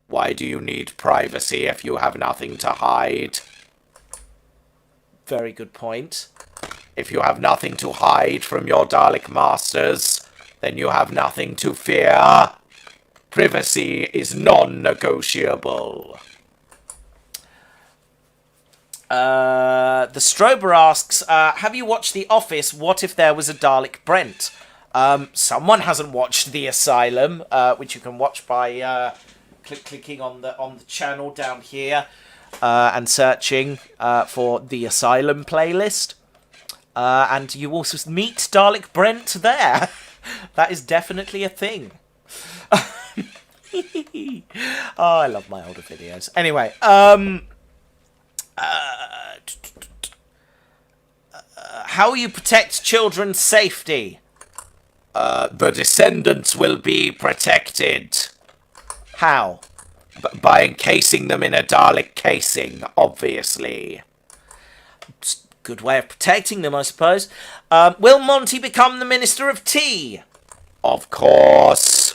Speaker 2: Why do you need privacy if you have nothing to hide?
Speaker 1: Very good point.
Speaker 2: If you have nothing to hide from your Dalek masters, then you have nothing to fear. Privacy is non-negotiable.
Speaker 1: The Strober asks, have you watched The Office? What if there was a Dalek Brent? Someone hasn't watched The Asylum, which you can watch by clicking on the channel down here and searching for The Asylum playlist. And you also meet Dalek Brent there. That is definitely a thing. Oh, I love my older videos. Anyway, how will you protect children's safety?
Speaker 2: The descendants will be protected.
Speaker 1: How?
Speaker 2: By encasing them in a Dalek casing, obviously.
Speaker 1: Good way of protecting them, I suppose. Will Monty become the Minister of Tea?
Speaker 2: Of course.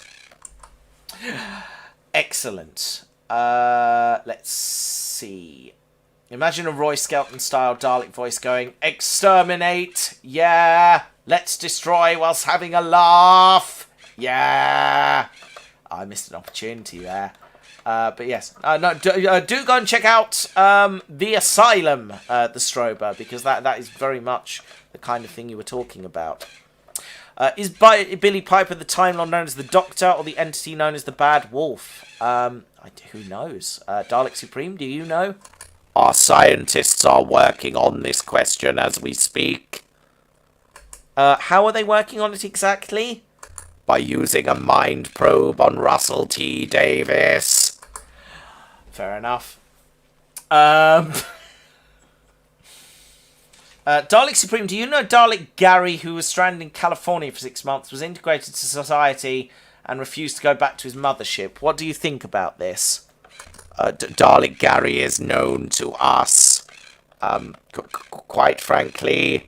Speaker 1: Excellent. Let's see. Imagine a Roy Skelton-style Dalek voice going, exterminate, yeah, let's destroy whilst having a laugh, yeah. I missed an opportunity there. But yes, do go and check out The Asylum, the Strober, because that is very much the kind of thing you were talking about. Is Billy Piper the Time Lord known as the Doctor or the entity known as the Bad Wolf? Who knows? Dalek Supreme, do you know?
Speaker 2: Our scientists are working on this question as we speak.
Speaker 1: How are they working on it exactly?
Speaker 2: By using a mind probe on Russell T. Davis.
Speaker 1: Fair enough. Dalek Supreme, do you know Dalek Gary, who was stranded in California for 6 months, was integrated to society and refused to go back to his mothership? What do you think about this?
Speaker 2: Dalek Gary is known to us. Quite frankly,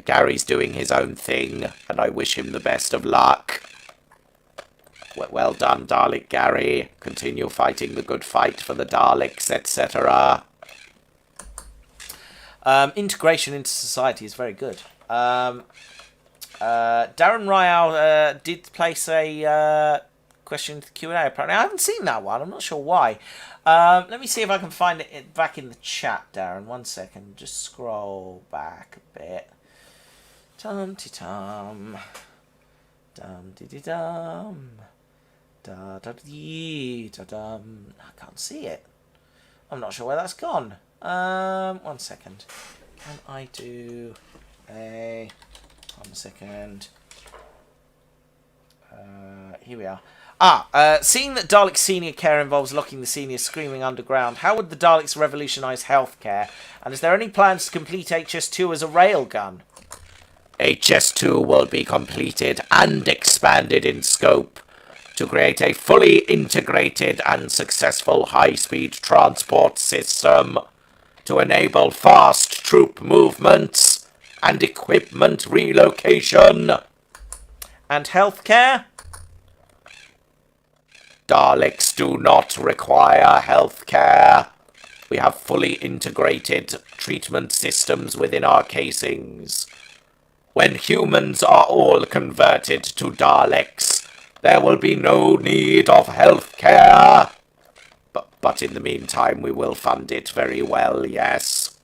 Speaker 2: Gary's doing his own thing, and I wish him the best of luck. Well done, Dalek Gary. Continue fighting the good fight for the Daleks, etc.
Speaker 1: Integration into society is very good. Darren Ryall did place a question to the Q&A, apparently. I haven't seen that one. I'm not sure why. Let me see if I can find it back in the chat, Darren. 1 second. Just scroll back a bit. Tum-ti-tum. Dum-di-di-dum. Da-da-dee-da-dum. I can't see it. I'm not sure where that's gone. 1 second. Can I do a... 1 second. Here we are. Seeing that Dalek senior care involves locking the seniors screaming underground, how would the Daleks revolutionise healthcare? And is there any plans to complete HS2 as a railgun?
Speaker 2: HS2 will be completed and expanded in scope to create a fully integrated and successful high-speed transport system to enable fast troop movements and equipment relocation.
Speaker 1: And healthcare?
Speaker 2: Daleks do not require healthcare. We have fully integrated treatment systems within our casings. When humans are all converted to Daleks, there will be no need of healthcare. But in the meantime, we will fund it very well, yes.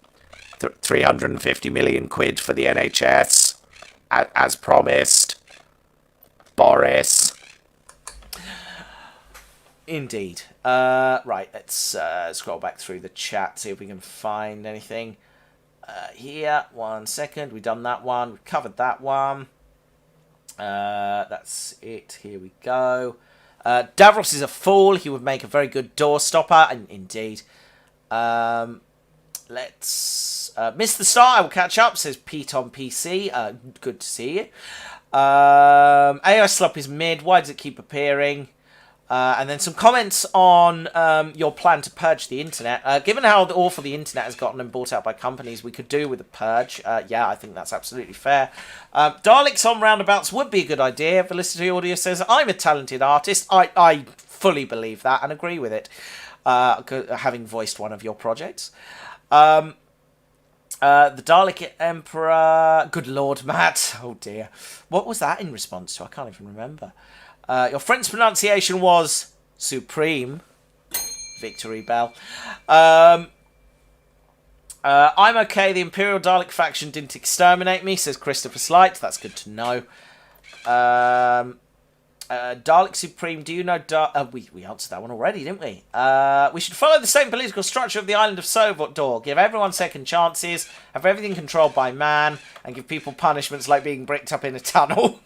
Speaker 2: 350 million quid for the NHS, as promised. Boris.
Speaker 1: Indeed. Right, let's scroll back through the chat, see if we can find anything. Here, 1 second. We've done that one. We've covered that one. That's it. Here we go. Davros is a fool. He would make a very good doorstopper. And indeed. Let's miss the start. I will catch up, says Pete on PC. Good to see you. AI Slop is mid. Why does it keep appearing? And then some comments on your plan to purge the internet. Given how awful the internet has gotten and bought out by companies, we could do with a purge. Yeah, I think that's absolutely fair. Daleks on roundabouts would be a good idea. Felicity Audio says, I'm a talented artist. I fully believe that and agree with it, having voiced one of your projects. The Dalek Emperor... Good Lord, Matt. Oh, dear. What was that in response to? I can't even remember. Your friend's pronunciation was Supreme. Victory bell. I'm okay. The Imperial Dalek faction didn't exterminate me, says Christopher Slight. That's good to know. Dalek Supreme, do you know... we answered that one already, didn't we? We should follow the same political structure of the island of Sovor. Give everyone second chances, have everything controlled by man, and give people punishments like being bricked up in a tunnel.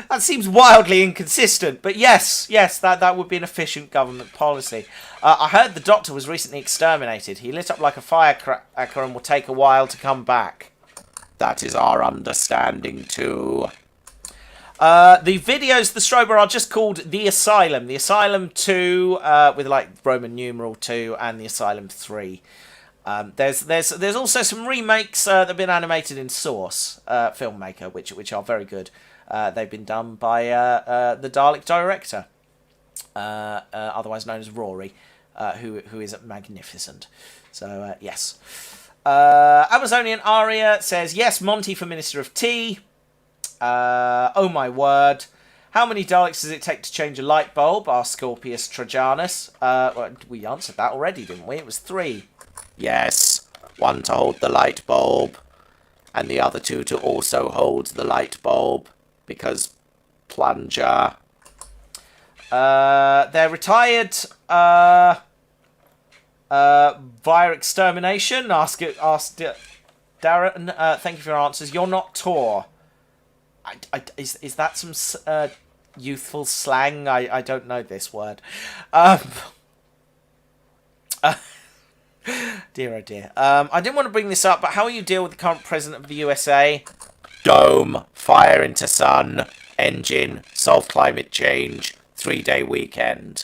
Speaker 1: That seems wildly inconsistent, but yes, that would be an efficient government policy. I heard the Doctor was recently exterminated. He lit up like a firecracker and will take a while to come back.
Speaker 2: That is our understanding too.
Speaker 1: The videos, the Strober, are just called The Asylum. The Asylum 2, with like Roman numeral 2, and The Asylum 3. There's also some remakes that have been animated in Source, filmmaker, which are very good. They've been done by the Dalek director, otherwise known as Rory, who is magnificent. So, yes. Amazonian Aria says, yes, Monty for Minister of Tea. Oh my word. How many Daleks does it take to change a light bulb? Asked Scorpius Trajanus. Well, we answered that already, didn't we? It was 3.
Speaker 2: Yes, 1 to hold the light bulb, and the other 2 to also hold the light bulb. Because plunger.
Speaker 1: They're retired via extermination. Ask Darren. Thank you for your answers. You're not Tor. Is that some youthful slang? I don't know this word. Dear oh dear. I didn't want to bring this up, but how will you deal with the current president of the USA?
Speaker 2: Dome, fire into sun, engine, solve climate change, 3-day weekend.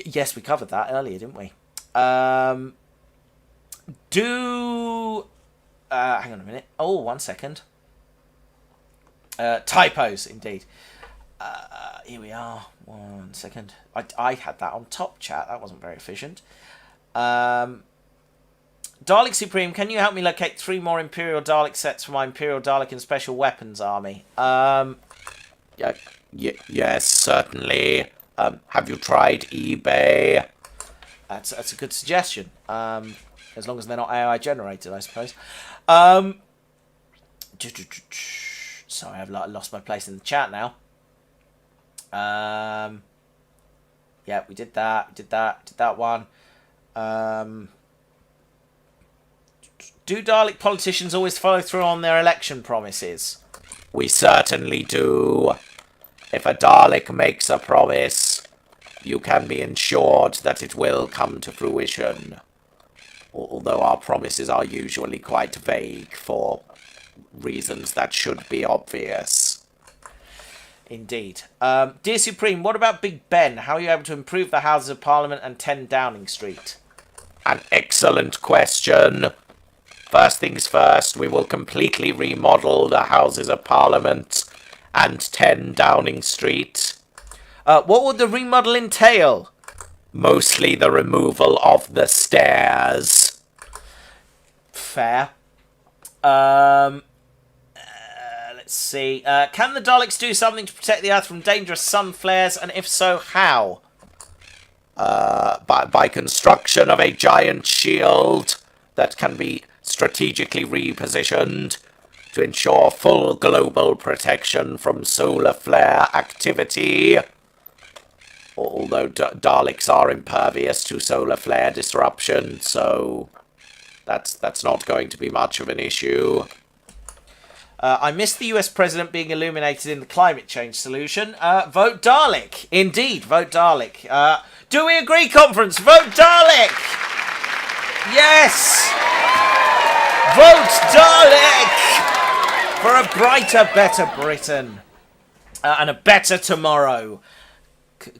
Speaker 1: Yes, we covered that earlier, didn't we? Hang on a minute. Oh, 1 second. Typos, indeed. Here we are. 1 second. I had that on top chat. That wasn't very efficient. Dalek Supreme, can you help me locate 3 more Imperial Dalek sets for my Imperial Dalek and Special Weapons Army?
Speaker 2: Yes, certainly. Have you tried eBay?
Speaker 1: That's a good suggestion. As long as they're not AI generated, I suppose. Sorry, I've lost my place in the chat now. Yeah, we did that. We did that one. Do Dalek politicians always follow through on their election promises?
Speaker 2: We certainly do. If a Dalek makes a promise, you can be ensured that it will come to fruition. Although our promises are usually quite vague for reasons that should be obvious.
Speaker 1: Indeed. Dear Supreme, what about Big Ben? How are you able to improve the Houses of Parliament and 10 Downing Street?
Speaker 2: An excellent question. First things first, we will completely remodel the Houses of Parliament and 10 Downing Street.
Speaker 1: What would the remodel entail?
Speaker 2: Mostly the removal of the stairs.
Speaker 1: Fair. Let's see. Can the Daleks do something to protect the Earth from dangerous sun flares, and if so, how?
Speaker 2: By construction of a giant shield that can be strategically repositioned to ensure full global protection from solar flare activity. Although Daleks are impervious to solar flare disruption, so that's not going to be much of an issue.
Speaker 1: I missed the US president being illuminated in the climate change solution. Vote Dalek. Indeed, vote Dalek. Do we agree, conference? Vote Dalek! Yes! Vote Dalek! For a brighter, better Britain. And a better tomorrow,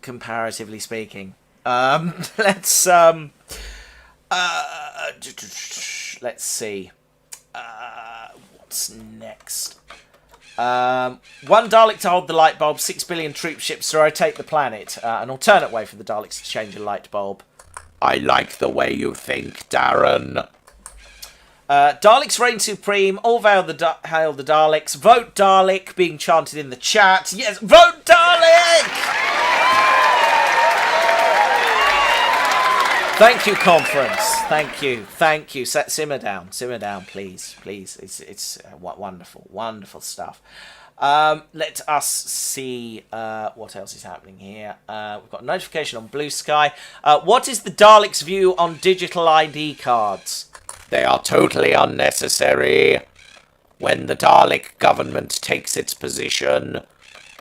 Speaker 1: comparatively speaking. Let's see. What's next? One Dalek to hold the light bulb, 6 billion troop ships to rotate the planet. An alternate way for the Daleks to change a light bulb.
Speaker 2: I like the way you think, Darren.
Speaker 1: Daleks reign supreme. All hail the Daleks. Vote Dalek being chanted in the chat. Yes, vote Dalek! Thank you, conference. Thank you. Simmer down, please. It's wonderful stuff. Let us see what else is happening here. We've got a notification on Blue Sky. What is the Daleks' view on digital ID cards?
Speaker 2: They are totally unnecessary. When the Dalek government takes its position,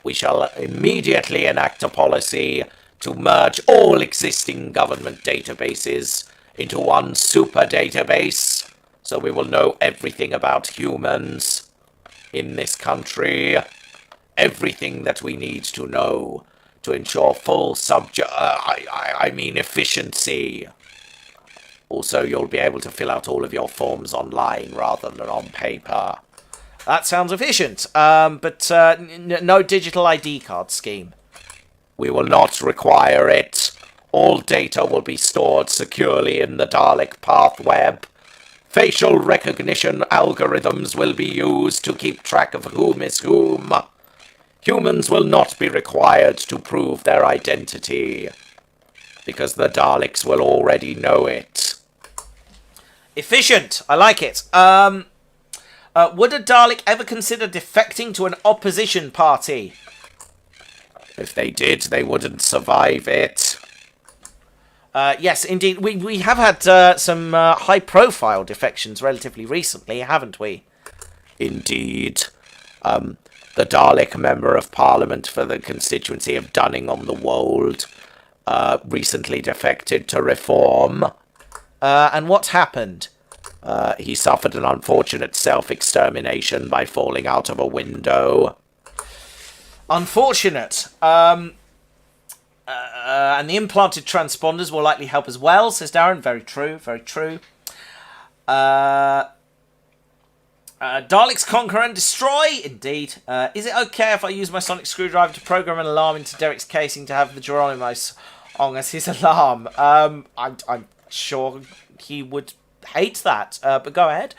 Speaker 2: we shall immediately enact a policy to merge all existing government databases into one super database, so we will know everything about humans in this country. Everything that we need to know to ensure full efficiency. Also, you'll be able to fill out all of your forms online rather than on paper.
Speaker 1: That sounds efficient, but no digital ID card scheme.
Speaker 2: We will not require it. All data will be stored securely in the Dalek path web. Facial recognition algorithms will be used to keep track of whom is whom. Humans will not be required to prove their identity, because the Daleks will already know it.
Speaker 1: Efficient. I like it. Would a Dalek ever consider defecting to an opposition party?
Speaker 2: If they did, they wouldn't survive it.
Speaker 1: Yes, indeed. We have had some high-profile defections relatively recently, haven't we?
Speaker 2: Indeed. The Dalek Member of Parliament for the constituency of Dunning-on-the-Wold recently defected to Reform.
Speaker 1: And what happened?
Speaker 2: He suffered an unfortunate self-extermination by falling out of a window.
Speaker 1: Unfortunate. And the implanted transponders will likely help as well, says Darren. Very true. Daleks conquer and destroy. Indeed. Is it okay if I use my sonic screwdriver to program an alarm into Derek's casing to have the Geronimo song as his alarm? I'm sure he would hate that. But go ahead.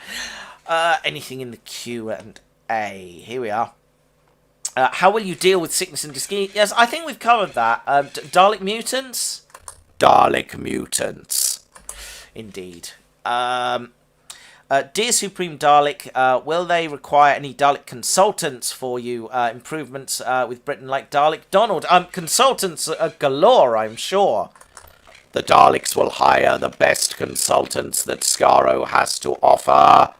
Speaker 1: Anything in the Q&A. Here we are. How will you deal with sickness and disease? Yes, I think we've covered that. Dalek mutants?
Speaker 2: Dalek mutants.
Speaker 1: Indeed. Dear Supreme Dalek, will they require any Dalek consultants for you? Improvements with Britain like Dalek Donald? Consultants galore, I'm sure.
Speaker 2: The Daleks will hire the best consultants that Skaro has to offer.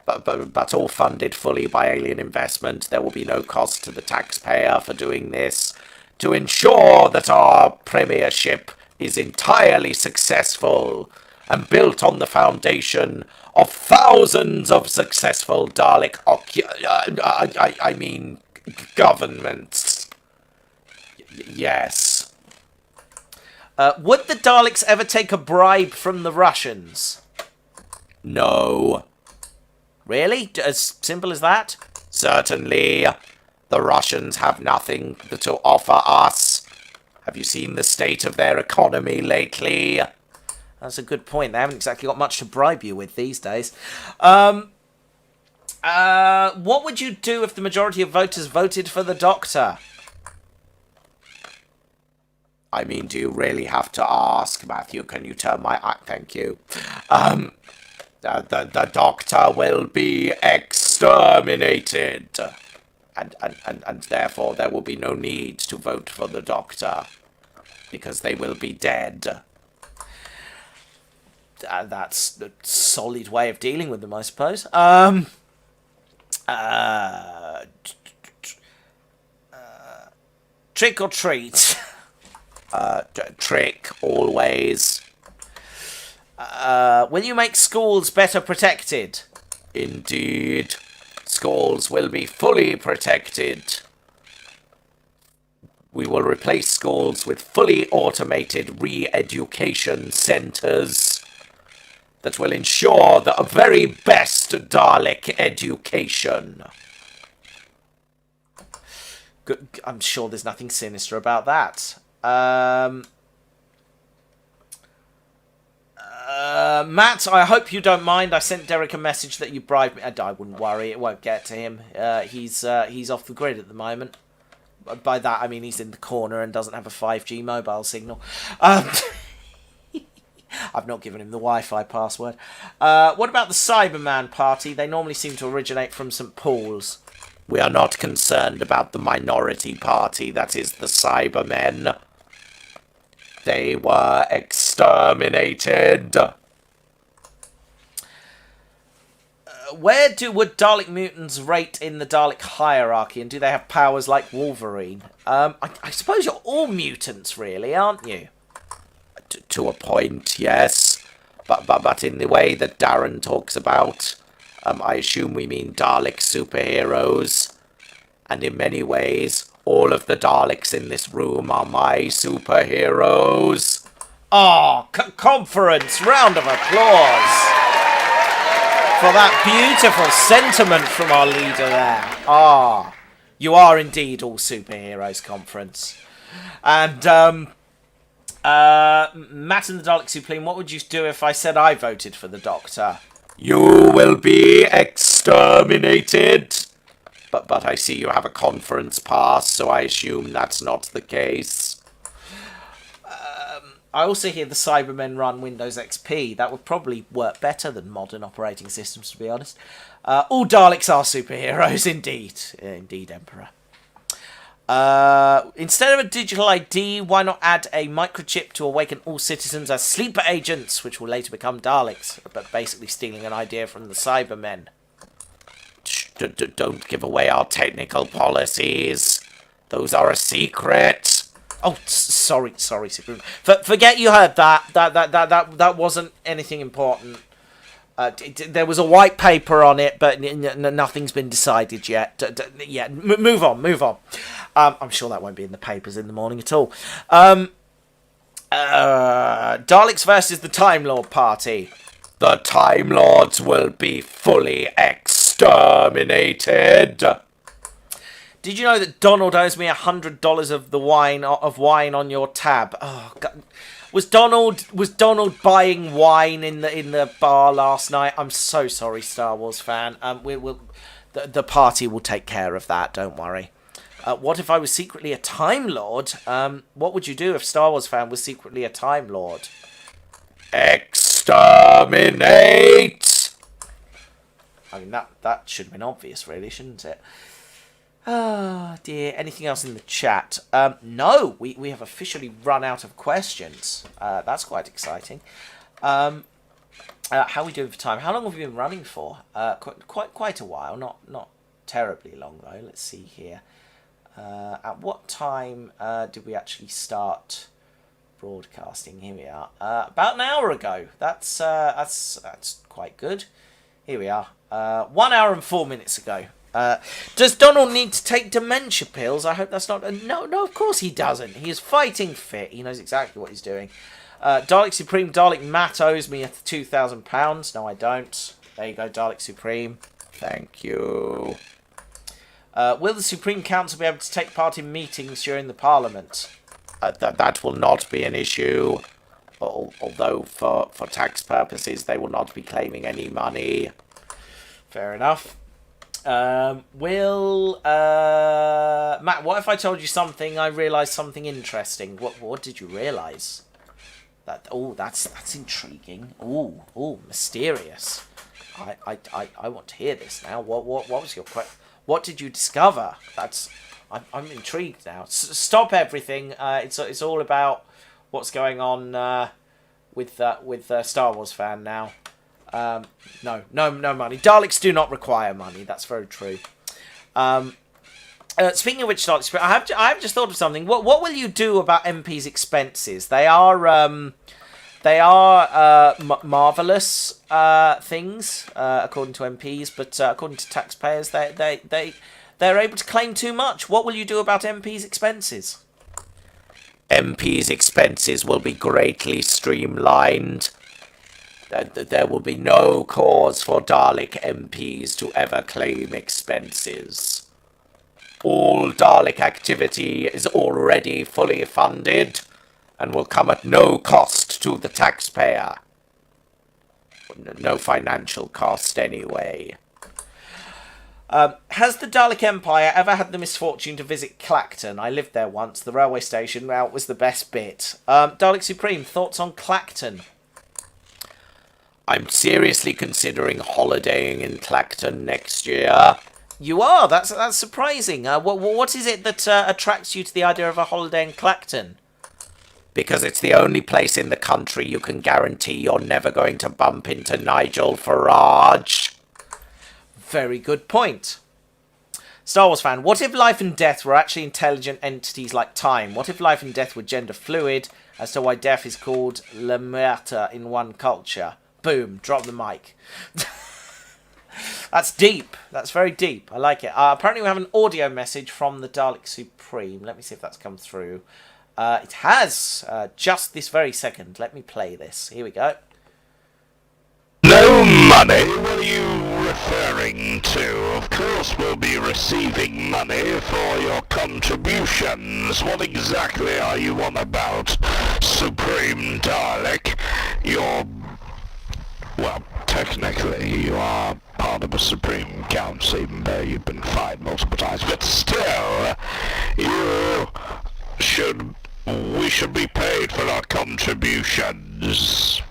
Speaker 2: But all funded fully by alien investment. There will be no cost to the taxpayer for doing this, to ensure that our premiership is entirely successful and built on the foundation of thousands of successful Dalek governments. Yes.
Speaker 1: Would the Daleks ever take a bribe from the Russians?
Speaker 2: No.
Speaker 1: Really? As simple as that?
Speaker 2: Certainly. The Russians have nothing to offer us. Have you seen the state of their economy lately?
Speaker 1: That's a good point. They haven't exactly got much to bribe you with these days. What would you do if the majority of voters voted for the Doctor?
Speaker 2: I mean, do you really have to ask, Matthew? Can you turn my... thank you. The Doctor will be exterminated. And therefore there will be no need to vote for the Doctor. Because they will be dead.
Speaker 1: That's a solid way of dealing with them, I suppose. Trick or treat?
Speaker 2: Trick, always.
Speaker 1: Will you make schools better protected?
Speaker 2: Indeed. Schools will be fully protected. We will replace schools with fully automated re-education centres that will ensure the very best Dalek education.
Speaker 1: Good. I'm sure there's nothing sinister about that. Matt, I hope you don't mind. I sent Derek a message that you bribed me. I wouldn't worry. It won't get to him. He's off the grid at the moment. By that, I mean he's in the corner and doesn't have a 5G mobile signal. I've not given him the Wi-Fi password. What about the Cyberman party? They normally seem to originate from St. Paul's.
Speaker 2: We are not concerned about the minority party, that is the Cybermen. They were exterminated.
Speaker 1: Where would Dalek mutants rate in the Dalek hierarchy, and do they have powers like Wolverine? I suppose you're all mutants, really, aren't you?
Speaker 2: To a point, yes. But in the way that Darren talks about, I assume we mean Dalek superheroes. And in many ways, all of the Daleks in this room are my superheroes.
Speaker 1: Oh, conference! Round of applause for that beautiful sentiment from our leader there. Ah, you are indeed all superheroes, conference. And, Matt and the Dalek Supreme, what would you do if I said I voted for the Doctor?
Speaker 2: You will be exterminated. But I see you have a conference pass, so I assume that's not the case.
Speaker 1: I also hear the Cybermen run Windows XP. That would probably work better than modern operating systems, to be honest. All Daleks are superheroes, indeed. Indeed, Emperor. Instead of a digital ID, why not add a microchip to awaken all citizens as sleeper agents, which will later become Daleks, but basically stealing an idea from the Cybermen?
Speaker 2: Don't give away our technical policies. Those are a secret.
Speaker 1: Oh, sorry, Supreme. Forget you heard that. That wasn't anything important. There was a white paper on it, but nothing's been decided yet. Move on. I'm sure that won't be in the papers in the morning at all. Daleks versus the Time Lord party.
Speaker 2: The Time Lords will be fully exterminated.
Speaker 1: Did you know that Donald owes me $100 of the wine on your tab? Oh God. Was Donald buying wine in the bar last night? I'm so sorry, Star Wars fan. The party will take care of that. Don't worry. What if I was secretly a Time Lord? What would you do if Star Wars fan was secretly a Time Lord?
Speaker 2: Exterminate!
Speaker 1: I mean, that should have been obvious, really, shouldn't it? Oh, dear. Anything else in the chat? No, we have officially run out of questions. That's quite exciting. How are we doing for time? How long have we been running for? Quite a while. Not terribly long, though. Let's see here. At what time did we actually start broadcasting? Here we are. About an hour ago. That's quite good. Here we are. 1 hour and 4 minutes ago. Does Donald need to take dementia pills? I hope that's not... No, of course he doesn't. He is fighting fit. He knows exactly what he's doing. Dalek Supreme, Dalek Matt owes me £2,000. No, I don't. There you go, Dalek Supreme.
Speaker 2: Thank you.
Speaker 1: Will the Supreme Council be able to take part in meetings during the Parliament?
Speaker 2: That will not be an issue. Although for tax purposes, they will not be claiming any money.
Speaker 1: Fair enough. Matt, what if I told you something, I realised something interesting? What did you realise? That's intriguing. Ooh, mysterious. I want to hear this now. What was your question? What did you discover? I'm intrigued now. Stop everything. It's all about what's going on with Star Wars fan now. No money. Daleks do not require money. That's very true. Speaking of which, Daleks, I have just thought of something. What will you do about MP's expenses? They are marvelous things according to MPs, but according to taxpayers, they're able to claim too much. What will you do about MP's expenses?
Speaker 2: MP's expenses will be greatly streamlined. There will be no cause for Dalek MPs to ever claim expenses. All Dalek activity is already fully funded and will come at no cost to the taxpayer. No financial cost, anyway.
Speaker 1: Has the Dalek Empire ever had the misfortune to visit Clacton? I lived there once. The railway station route was the best bit. Dalek Supreme, thoughts on Clacton?
Speaker 2: I'm seriously considering holidaying in Clacton next year.
Speaker 1: You are? That's surprising. What is it that attracts you to the idea of a holiday in Clacton?
Speaker 2: Because it's the only place in the country you can guarantee you're never going to bump into Nigel Farage.
Speaker 1: Very good point. Star Wars fan, what if life and death were actually intelligent entities like time? What if life and death were gender fluid, as to why death is called le meurtre in one culture? Boom, drop the mic. That's deep. That's very deep. I like it. Apparently we have an audio message from the Dalek Supreme. Let me see if that's come through. It has, just this very second. Let me play this. Here we go.
Speaker 3: No money? What are you referring to? Of course we'll be receiving money for your contributions. What exactly are you on about, Supreme Dalek? Well, technically you are part of a Supreme Council, even though you've been fired multiple times. But still, we should be paid for our contributions.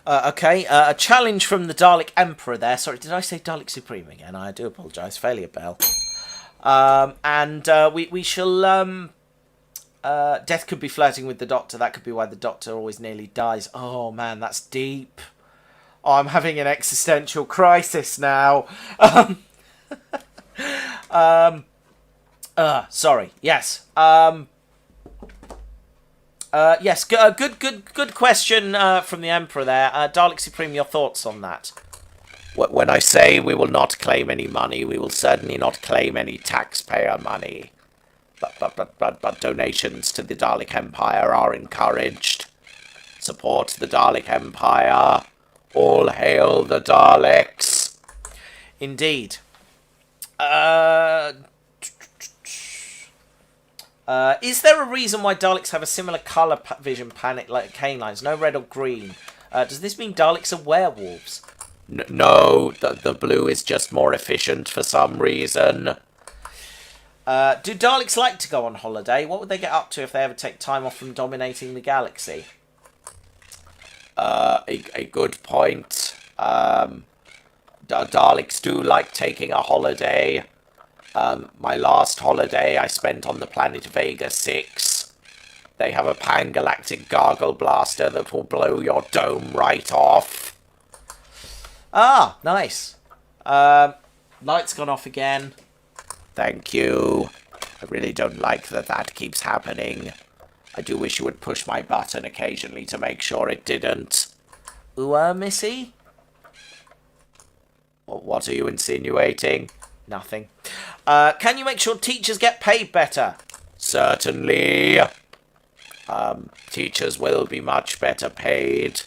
Speaker 1: Okay, a challenge from the Dalek Emperor there. Sorry, did I say Dalek Supreme again? I do apologise. Failure bell. We shall... Death could be flirting with the Doctor. That could be why the Doctor always nearly dies. Oh, man, that's deep. Oh, I'm having an existential crisis now. Sorry. Yes. Yes, good question from the Emperor there. Dalek Supreme, your thoughts on that?
Speaker 2: When I say we will not claim any money, we will certainly not claim any taxpayer money. But donations to the Dalek Empire are encouraged. Support the Dalek Empire. All hail the Daleks.
Speaker 1: Indeed. Is there a reason why Daleks have a similar colour vision palette like canines? No red or green. Does this mean Daleks are werewolves?
Speaker 2: No, the blue is just more efficient for some reason.
Speaker 1: Do Daleks like to go on holiday? What would they get up to if they ever take time off from dominating the galaxy?
Speaker 2: A good point. Daleks do like taking a holiday. My last holiday I spent on the planet Vega 6. They have a pan-galactic gargle blaster that will blow your dome right off.
Speaker 1: Ah, nice. Light's gone off again.
Speaker 2: Thank you. I really don't like that keeps happening. I do wish you would push my button occasionally to make sure it didn't.
Speaker 1: Ooh, Missy?
Speaker 2: What are you insinuating?
Speaker 1: Nothing. Can you make sure teachers get paid better?
Speaker 2: Certainly. Teachers will be much better paid.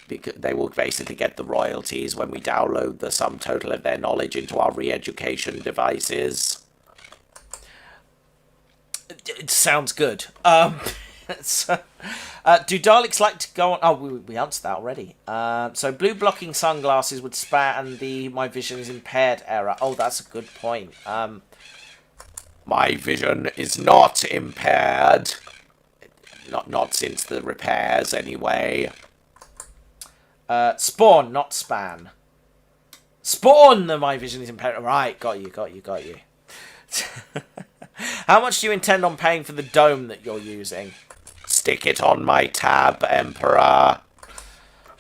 Speaker 2: Because they will basically get the royalties when we download the sum total of their knowledge into our re-education devices.
Speaker 1: It sounds good. So, do Daleks like to go on... Oh, we answered that already. So blue blocking sunglasses would span the my vision is impaired error. Oh, that's a good point.
Speaker 2: My vision is not impaired. Not since the repairs, anyway.
Speaker 1: Spawn, not span. Spawn, the my vision is impaired. Right, got you. How much do you intend on paying for the dome that you're using?
Speaker 2: Stick it on my tab, Emperor.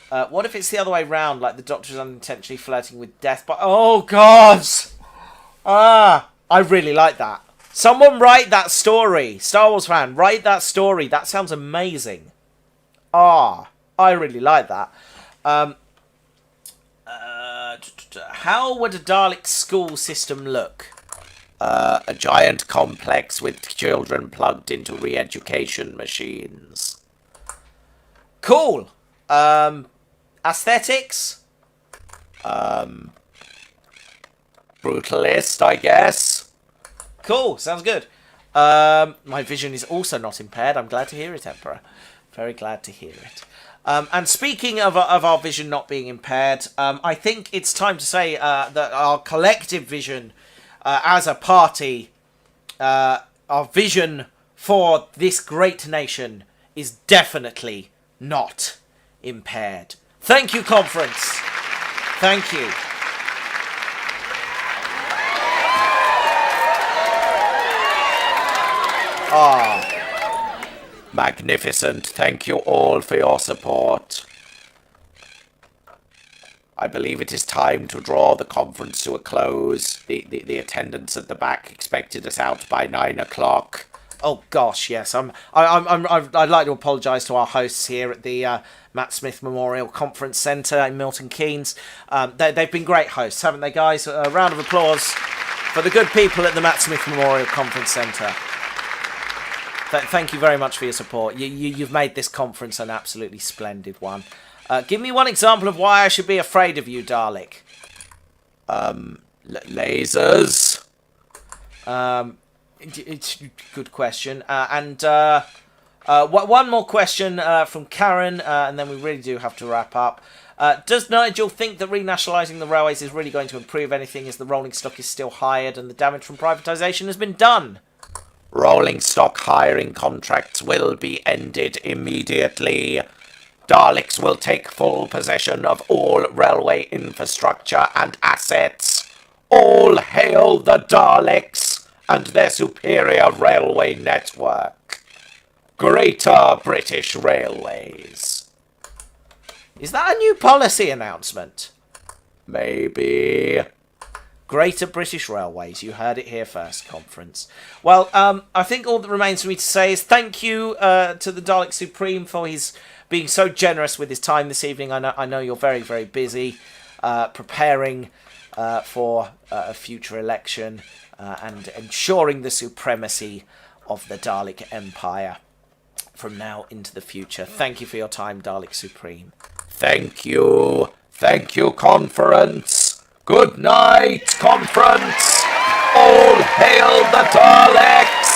Speaker 1: What if it's the other way round, like the Doctor is unintentionally flirting with death? But oh god! I really like that. Someone write that story. Star Wars fan, write that story. That sounds amazing. I really like that. How would a Dalek school system look?
Speaker 2: A giant complex with children plugged into re-education machines.
Speaker 1: Cool. Aesthetics?
Speaker 2: Brutalist, I guess.
Speaker 1: Cool, sounds good. My vision is also not impaired. I'm glad to hear it, Emperor. Very glad to hear it. And speaking of our vision not being impaired, I think it's time to say that our collective vision as a party, our vision for this great nation is definitely not impaired. Thank you, conference. Thank you.
Speaker 2: Magnificent. Thank you all for your support. I believe it is time to draw the conference to a close. The attendants at the back expected us out by 9 o'clock.
Speaker 1: Oh gosh, yes. I'd like to apologise to our hosts here at the Matt Smith Memorial Conference Centre in Milton Keynes. They've been great hosts, haven't they, guys? A round of applause for the good people at the Matt Smith Memorial Conference Centre. Thank you very much for your support. You've made this conference an absolutely splendid one. Give me one example of why I should be afraid of you, Dalek.
Speaker 2: Lasers.
Speaker 1: It's a good question. And one more question from Karen, and then we really do have to wrap up. Does Nigel think that renationalising the railways is really going to improve anything as the rolling stock is still hired and the damage from privatisation has been done?
Speaker 2: Rolling stock hiring contracts will be ended immediately. Daleks will take full possession of all railway infrastructure and assets. All hail the Daleks and their superior railway network. Greater British Railways.
Speaker 1: Is that a new policy announcement?
Speaker 2: Maybe.
Speaker 1: Greater British Railways. You heard it here first, conference. Well, I think all that remains for me to say is thank you to the Dalek Supreme for his being so generous with his time this evening. I know you're very, very busy preparing for a future election and ensuring the supremacy of the Dalek Empire from now into the future. Thank you for your time, Dalek Supreme.
Speaker 2: Thank you. Thank you, conference. Good night, conference. All hail the Daleks.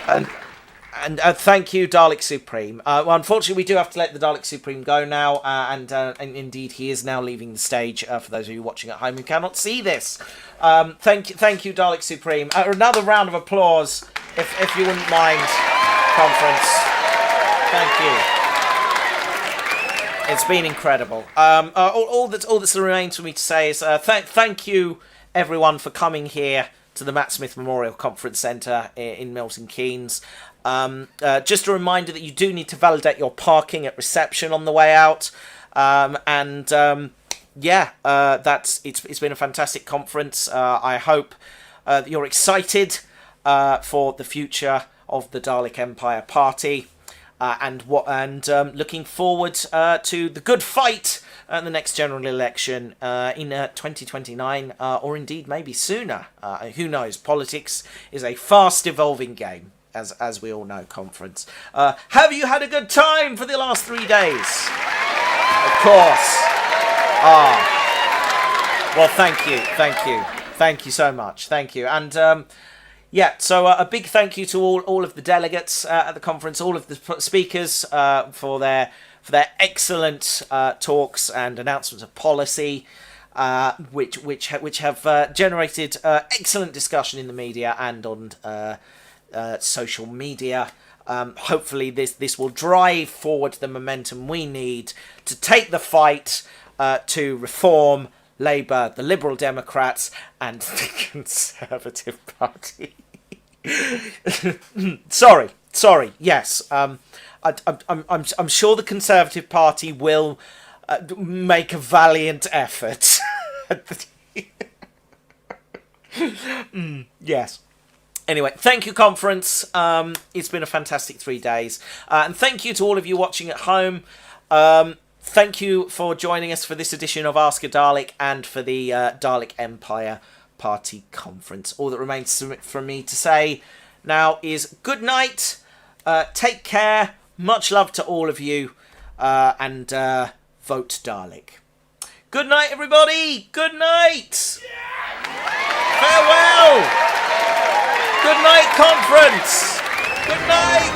Speaker 1: And thank you, Dalek Supreme. Well, unfortunately, we do have to let the Dalek Supreme go now, and indeed, he is now leaving the stage. For those of you watching at home who cannot see this, thank you, Dalek Supreme. Another round of applause, if you wouldn't mind, conference. Thank you. It's been incredible. All that remains for me to say is thank you, everyone, for coming here to the Matt Smith Memorial Conference Centre in Milton Keynes. Just a reminder that you do need to validate your parking at reception on the way out. It's been a fantastic conference. I hope that you're excited for the future of the Dalek Empire Party. looking forward to the good fight at the next general election in 2029, or indeed maybe sooner. Who knows? Politics is a fast evolving game, as we all know, Conference. Have you had a good time for the last 3 days? Of course. Well, thank you so much. Thank you. And so a big thank you to all of the delegates at the conference, all of the speakers for their excellent talks and announcements of policy, which have generated excellent discussion in the media and on social media. Hopefully this will drive forward the momentum we need to take the fight to reform Labour, the Liberal Democrats, and the Conservative Party. Sorry. Yes, I'm sure the Conservative Party will make a valiant effort. Yes. Anyway, thank you, Conference. It's been a fantastic 3 days, and thank you to all of you watching at home. Thank you for joining us for this edition of AskADalek and for the Dalek Empire Party Conference. All that remains for me to say now is good night, take care, much love to all of you, and vote Dalek. Good night, everybody! Good night! Farewell! Good night, Conference! Good night!